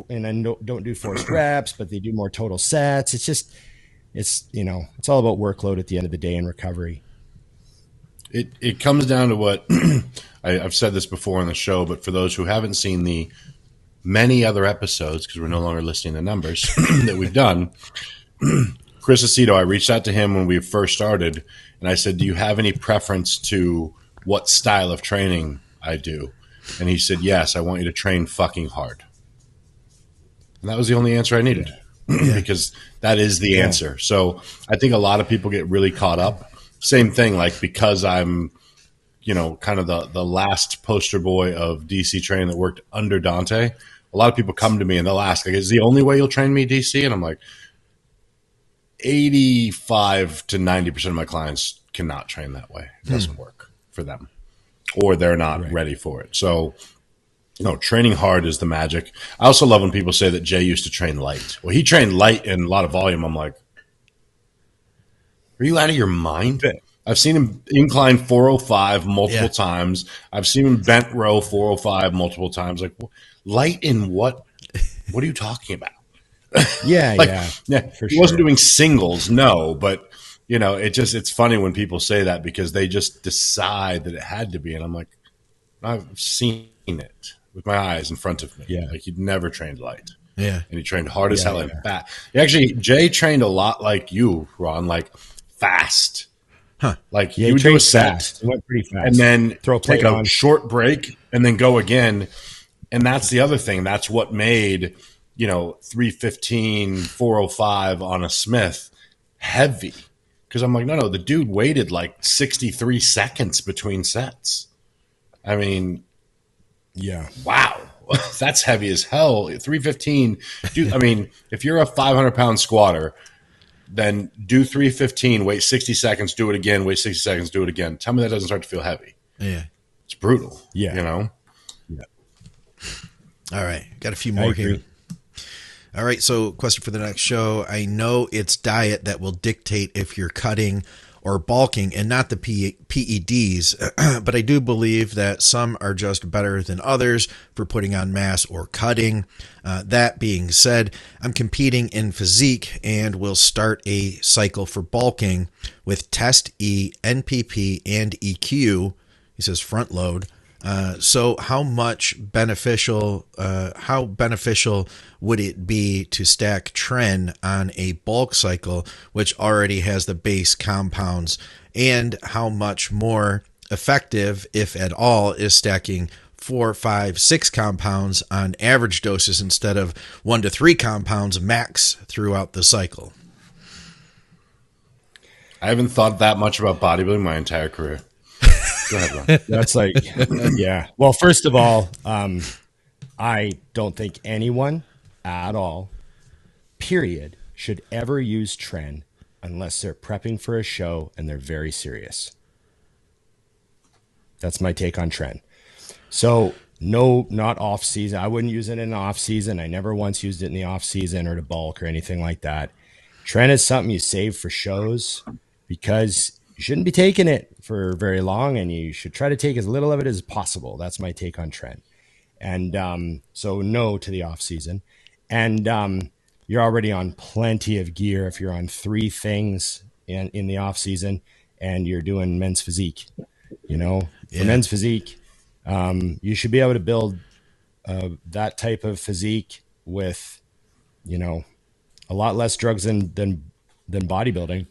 and then don't do forced reps, but they do more total sets. It's just, it's, you know, it's all about workload at the end of the day and recovery. It comes down to what I've said this before on the show, but for those who haven't seen the many other episodes, because we're no longer listing the numbers that we've done, Chris Aceto, I reached out to him when we first started, and I said, do you have any preference to what style of training I do? And he said, yes, I want you to train fucking hard. And that was the only answer I needed because that is the answer. So I think a lot of people get really caught up. Same thing, like because I'm, you know, kind of the last poster boy of DC training that worked under Dante. A lot of people come to me and they'll ask, like, is the only way you'll train me DC? And I'm like, 85 to 90% of my clients cannot train that way. It doesn't work for them, or they're not ready for it. So, you know, training hard is the magic. I also love when people say that Jay used to train light. Well, he trained light and a lot of volume. I'm like, are you out of your mind? I've seen him incline 405 multiple times. I've seen him bent row 405 multiple times. Like, light in what? What are you talking about? Yeah, like, for he wasn't doing singles, no, but you know, it's funny when people say that because they just decide that it had to be, and I'm like, I've seen it with my eyes in front of me. Yeah, like he'd never trained light. Yeah, and he trained hard as hell and fast. Actually, Jay trained a lot like you, Ron, like fast. Huh? Like you would do a set, fast. It went pretty fast, and then take a short break, and then go again. And that's the other thing. That's what made, you know, 315, 405 on a Smith heavy. Because I'm like, no, the dude waited like 63 seconds between sets. I mean, wow, that's heavy as hell. 315, dude. I mean, if you're a 500-pound squatter, then do 315, wait 60 seconds, do it again, wait 60 seconds, do it again. Tell me that doesn't start to feel heavy. Yeah. It's brutal. Yeah. You know? Yeah. All right. Got a few more here. All right. So, question for the next show. I know it's diet that will dictate if you're cutting or bulking and not the PEDs, but I do believe that some are just better than others for putting on mass or cutting. That being said, I'm competing in physique and will start a cycle for bulking with test E, NPP, and EQ. He says front load. So how beneficial would it be to stack tren on a bulk cycle, which already has the base compounds, and how much more effective, if at all, is stacking 4, 5, 6 compounds on average doses instead of 1 to 3 compounds max throughout the cycle? I haven't thought that much about bodybuilding my entire career. Go ahead, Ron. That's like, yeah. Well, first of all, I don't think anyone at all, period, should ever use tren unless they're prepping for a show and they're very serious. That's my take on tren. So no, not off season. I wouldn't use it in the off season. I never once used it in the off season or to bulk or anything like that. Tren is something you save for shows because you shouldn't be taking it for very long, and you should try to take as little of it as possible. That's my take on tren. And so no to the off season. And you're already on plenty of gear if you're on 3 things in the off season and you're doing men's physique. You know, for men's physique, you should be able to build that type of physique with, you know, a lot less drugs than bodybuilding.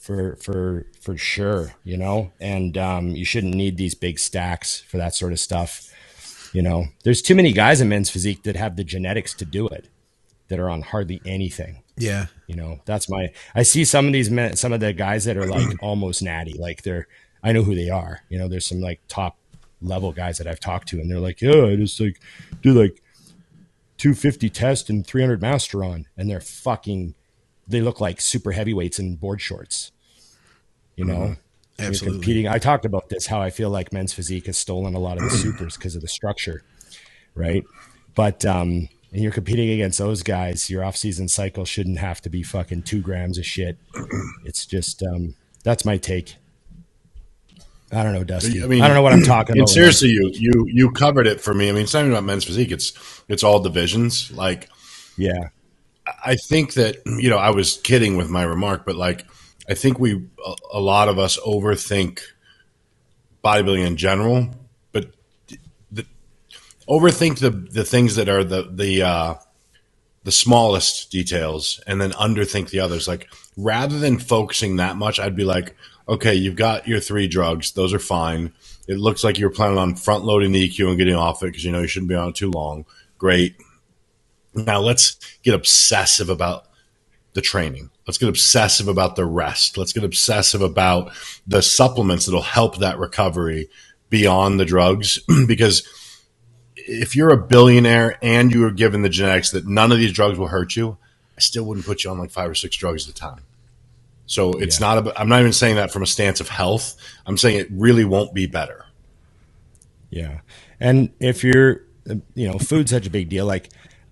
For sure, you know, and you shouldn't need these big stacks for that sort of stuff. You know, there's too many guys in men's physique that have the genetics to do it that are on hardly anything. Yeah. You know, I see some of these men, some of the guys that are like almost natty, like I know who they are. You know, there's some like top level guys that I've talked to and they're like, yeah, I just like do like 250 test and 300 master on, and they look like super heavyweights in board shorts. You know, absolutely. Competing. I talked about this, how I feel like men's physique has stolen a lot of the supers because of the structure. Right. But, and you're competing against those guys, your off-season cycle shouldn't have to be fucking 2 grams of shit. It's just, that's my take. I don't know, Dusty. I mean, I don't know what I'm talking about. And seriously, you covered it for me. I mean, it's not even about men's physique. It's all divisions. Like, yeah, I think that, you know, I was kidding with my remark, but like, I think a lot of us overthink bodybuilding in general, but overthink the things that are the smallest details, and then underthink the others. Like, rather than focusing that much, I'd be like, okay, you've got your 3 drugs. Those are fine. It looks like you're planning on front loading the EQ and getting off it because you know you shouldn't be on it too long. Great. Now let's get obsessive about the training. Let's get obsessive about the rest. Let's get obsessive about the supplements that'll help that recovery beyond the drugs. Because if you're a billionaire and you were given the genetics that none of these drugs will hurt you, I still wouldn't put you on like 5 or 6 drugs at a time. So it's not about, I'm not even saying that from a stance of health. I'm saying it really won't be better. Yeah. And if you're, you know, food's such a big deal. Like,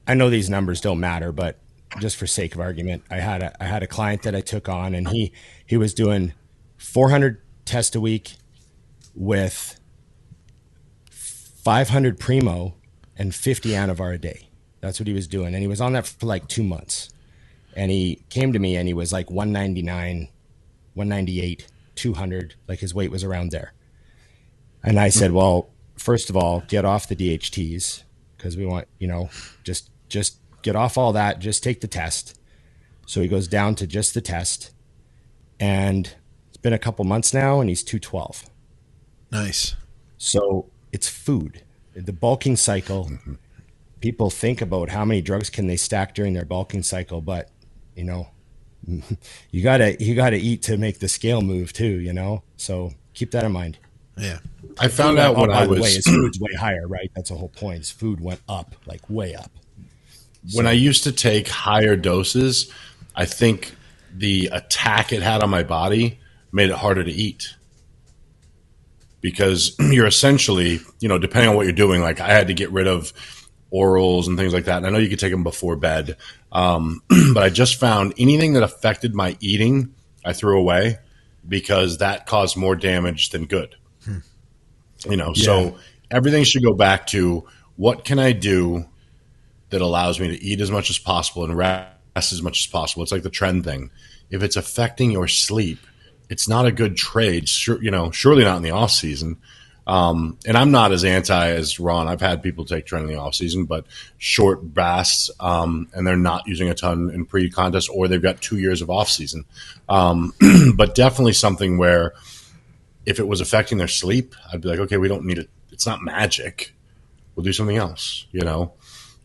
I know these numbers don't matter, but just for sake of argument, I had a client that I took on, and he was doing 400 tests a week with 500 Primo and 50 Anavar a day. That's what he was doing. And he was on that for like 2 months. And he came to me and he was like 199, 198, 200. Like, his weight was around there. And I said, well, first of all, get off the DHTs, because we want, you know, just get off all that. Just take the test. So he goes down to just the test. And it's been a couple months now, and he's 212. Nice. So it's food. The bulking cycle, people think about how many drugs can they stack during their bulking cycle, but you know, you gotta eat to make the scale move too, you know? So keep that in mind. Yeah. I found out when I was, way, his food's way higher, right? That's the whole point. His food went up, like way up. When I used to take higher doses, I think the attack it had on my body made it harder to eat. Because you're essentially, you know, depending on what you're doing, like I had to get rid of orals and things like that. And I know you could take them before bed. But I just found anything that affected my eating, I threw away because that caused more damage than good. You know, so everything should go back to what can I do that allows me to eat as much as possible and rest as much as possible. It's like the trend thing. If it's affecting your sleep, it's not a good trade. Sure, you know, surely not in the off season. And I'm not as anti as Ron. I've had people take trend in the off season, but short basts, and they're not using a ton in pre-contest, or they've got 2 years of off season. But definitely something where if it was affecting their sleep, I'd be like, okay, we don't need it. It's not magic. We'll do something else, you know?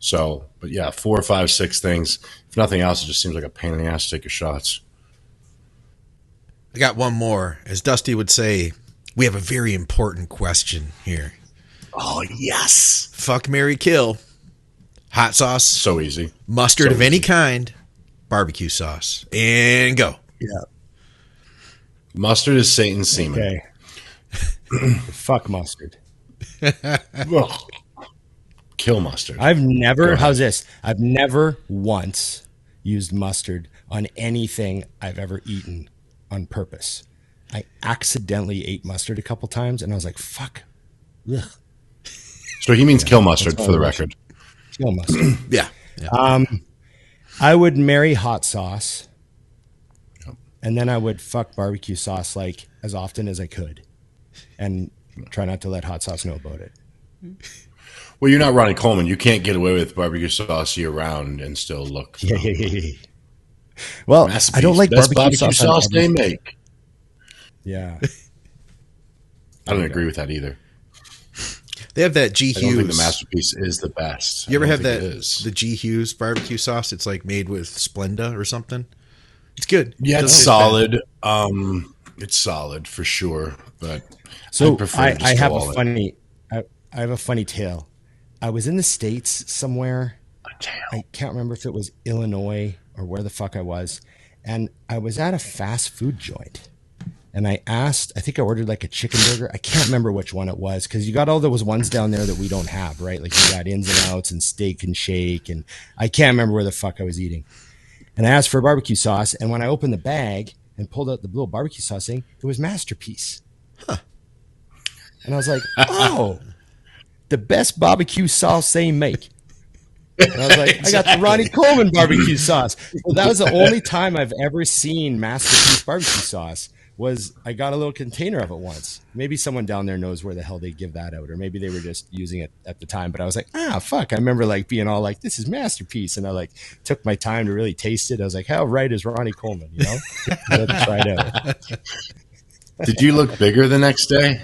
So, but yeah, 4 or 5, 6 things. If nothing else, it just seems like a pain in the ass to take your shots. I got one more. As Dusty would say, we have a very important question here. Oh, yes. Fuck, marry, kill. Hot sauce. So easy. Mustard of any kind. Barbecue sauce. And go. Yeah. Mustard is Satan's semen. Okay. Fuck mustard. Kill mustard. I've never, how's this? I've never once used mustard on anything I've ever eaten on purpose. I accidentally ate mustard a couple times, and I was like, fuck. Ugh. So he means kill mustard, for the record. Kill mustard. Yeah. I would marry hot sauce, and then I would fuck barbecue sauce like as often as I could, and try not to let hot sauce know about it. Well, you're not Ronnie Coleman. You can't get away with barbecue sauce year round and still look. Yeah. Well, I don't like best barbecue sauce they make. Yeah. I don't agree with that either. They have that G. Hughes. I don't think the masterpiece is the best. You ever have that, the G. Hughes barbecue sauce? It's like made with Splenda or something. It's good. Yeah, it's solid. It's solid for sure. But so I have a funny tale. I was in the States somewhere. I can't remember if it was Illinois or where the fuck I was. And I was at a fast food joint. And I asked, I think I ordered like a chicken burger. I can't remember which one it was because you got all those ones down there that we don't have, right? Like you got ins and outs and steak and shake. And I can't remember where the fuck I was eating. And I asked for barbecue sauce. And when I opened the bag and pulled out the little barbecue sauce thing, it was Masterpiece. Huh. And I was like, oh, the best barbecue sauce they make. And I was like, I got the Ronnie Coleman barbecue sauce. So that was the only time I've ever seen Masterpiece barbecue sauce. Was I got a little container of it once. Maybe someone down there knows where the hell they give that out, or maybe they were just using it at the time. But I was like, fuck. I remember like being all like, this is Masterpiece. And I like took my time to really taste it. I was like, how right is Ronnie Coleman, you know? Let's try it out. Did you look bigger the next day?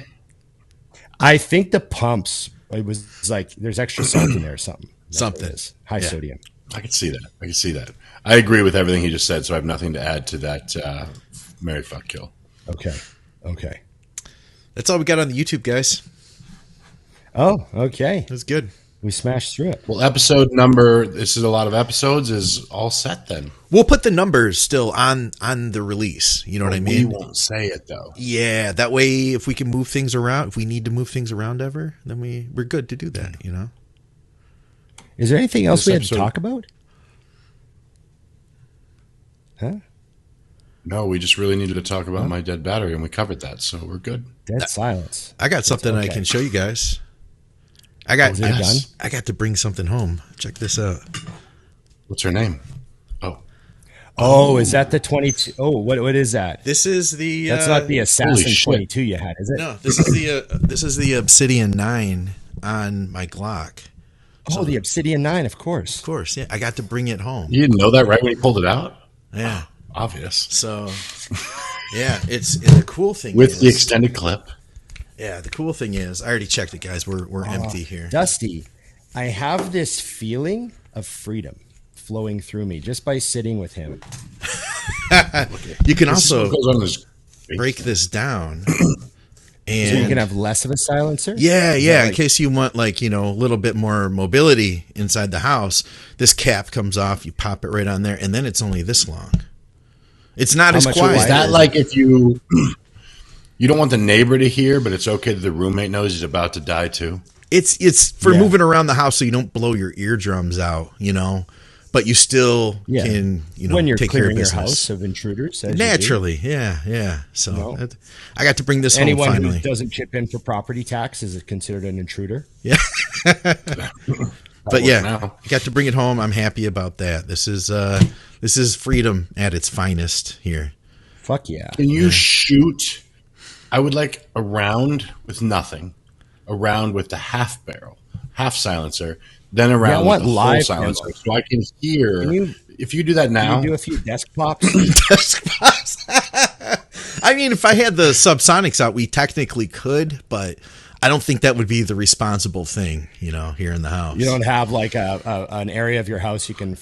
I think the pumps, it was like, there's extra salt in there or something. Something. High sodium. I can see that. I agree with everything he just said, so I have nothing to add to that Marry, Fuck, Kill. Okay. That's all we got on the YouTube, guys. Oh, okay. That's good. We smashed through it. Well, episode number, this is a lot of episodes, is all set then. We'll put the numbers still on the release. You know what I mean? We won't say it, though. Yeah, that way if we can move things around, if we need to move things around ever, then we're good to do that, you know? Is there anything else we had to talk about? Huh? No, we just really needed to talk about my dead battery, and we covered that, so we're good. Dead silence. I got something I can show you guys. I got to bring something home. Check this out. What's her name? Oh, is that the 22? Oh, what is that? This is the. That's not the Assassin 22 you had, is it? No, this is the Obsidian 9 on my Glock. Oh, the Obsidian 9, of course. Of course, yeah. I got to bring it home. You didn't know that right when you pulled it out? Yeah. Obvious. So, yeah, it's the cool thing with is, the extended clip. Yeah, the cool thing is, I already checked it, guys. We're empty here. Dusty, I have this feeling of freedom flowing through me just by sitting with him. You can also break this down. And so you can have less of a silencer? Yeah. In case you want, like, you know, a little bit more mobility inside the house, this cap comes off, you pop it right on there, and then it's only this long. It's not as quiet. Is that like if you don't want the neighbor to hear, but it's okay that the roommate knows he's about to die too? It's for moving around the house so you don't blow your eardrums out, you know, but you still can, you know, when you're take care of clearing your business. house of intruders. Naturally, yeah. So I got to bring this home finally. Anyone who doesn't chip in for property tax is considered an intruder. Yeah. But yeah, I got to bring it home. I'm happy about that. This is freedom at its finest here. Fuck yeah. Can you shoot? I would like a round with nothing, a round with the half barrel, half silencer, then a round with the whole silencer, so I can hear. If you do that now, can you do a few desk pops? I mean, if I had the subsonics out, we technically could, but I don't think that would be the responsible thing, you know, here in the house. You don't have like an area of your house you can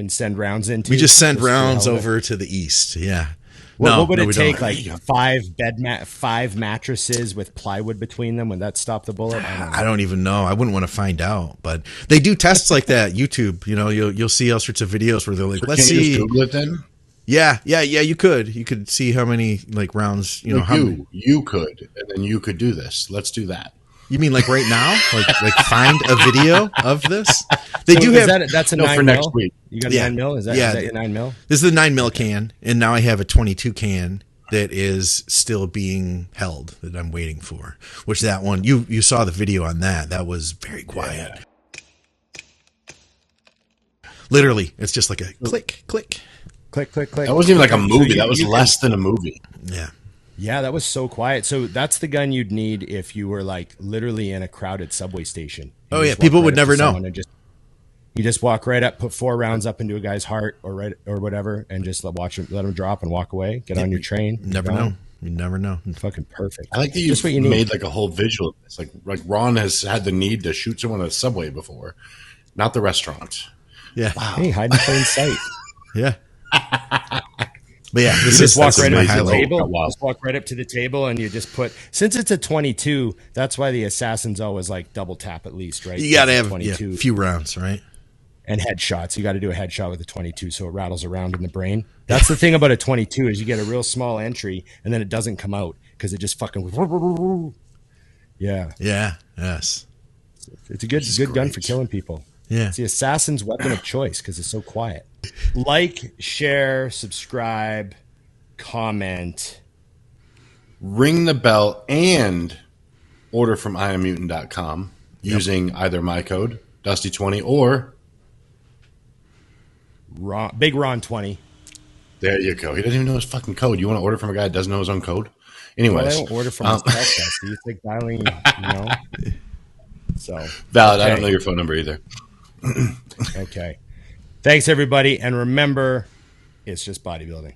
send rounds into? We just send rounds over to the east, yeah. What would it take? Like five mattresses with plywood between them? Would that stop the bullet? I don't even know. I wouldn't want to find out. But they do tests like that. YouTube, you know, you'll see all sorts of videos where they're like, let's see. Can you just Google it then? Yeah. You could. You could see how many like rounds. You know, how many. You could, and then you could do this. Let's do that. You mean like right now? like find a video of this? They do have. That's a 9 for mil? next week. You got a 9 mil? Is that your 9 mil? This is the 9 mil can, and now I have a 22 can that is still being held that I'm waiting for. Which that one you saw the video on that? That was very quiet. Yeah. Literally, it's just like a click, click, click, click, click. That wasn't even like a movie. That was less than a movie. Yeah. Yeah, that was so quiet. So that's the gun you'd need if you were like literally in a crowded subway station. Oh yeah, people would never know. You just walk right up, put 4 rounds up into a guy's heart or whatever, and just let him drop and walk away. Get on your train. Never know. You never know. Fucking perfect. I like that you made like a whole visual of this. Like Ron has had the need to shoot someone at a subway before, not the restaurant. Yeah. Wow. Hey, hide in plain sight. Yeah. But yeah, just walk right up to the table. Just walk right up to the table, and you just put. Since it's a 22, that's why the Assassin's always like double tap at least, right? You got to have a few rounds, right? And headshots. You got to do a headshot with a 22 so it rattles around in the brain. That's the thing about a 22 is you get a real small entry and then it doesn't come out because it just fucking. Yeah. Yeah. Yes. It's a good gun for killing people. Yeah. It's the assassin's weapon of choice because it's so quiet. Like, share, subscribe, comment. Ring the bell and order from IamMutant.com using either my code, Dusty20, or Big Ron 20. there you go. He doesn't even know his fucking code. You want to order from a guy that doesn't know his own code? Anyways. Well, I don't order from myself, Dusty. It's like dialing, So Valid. Okay. I don't know your phone number either. Okay. Thanks, everybody. And remember, it's just bodybuilding.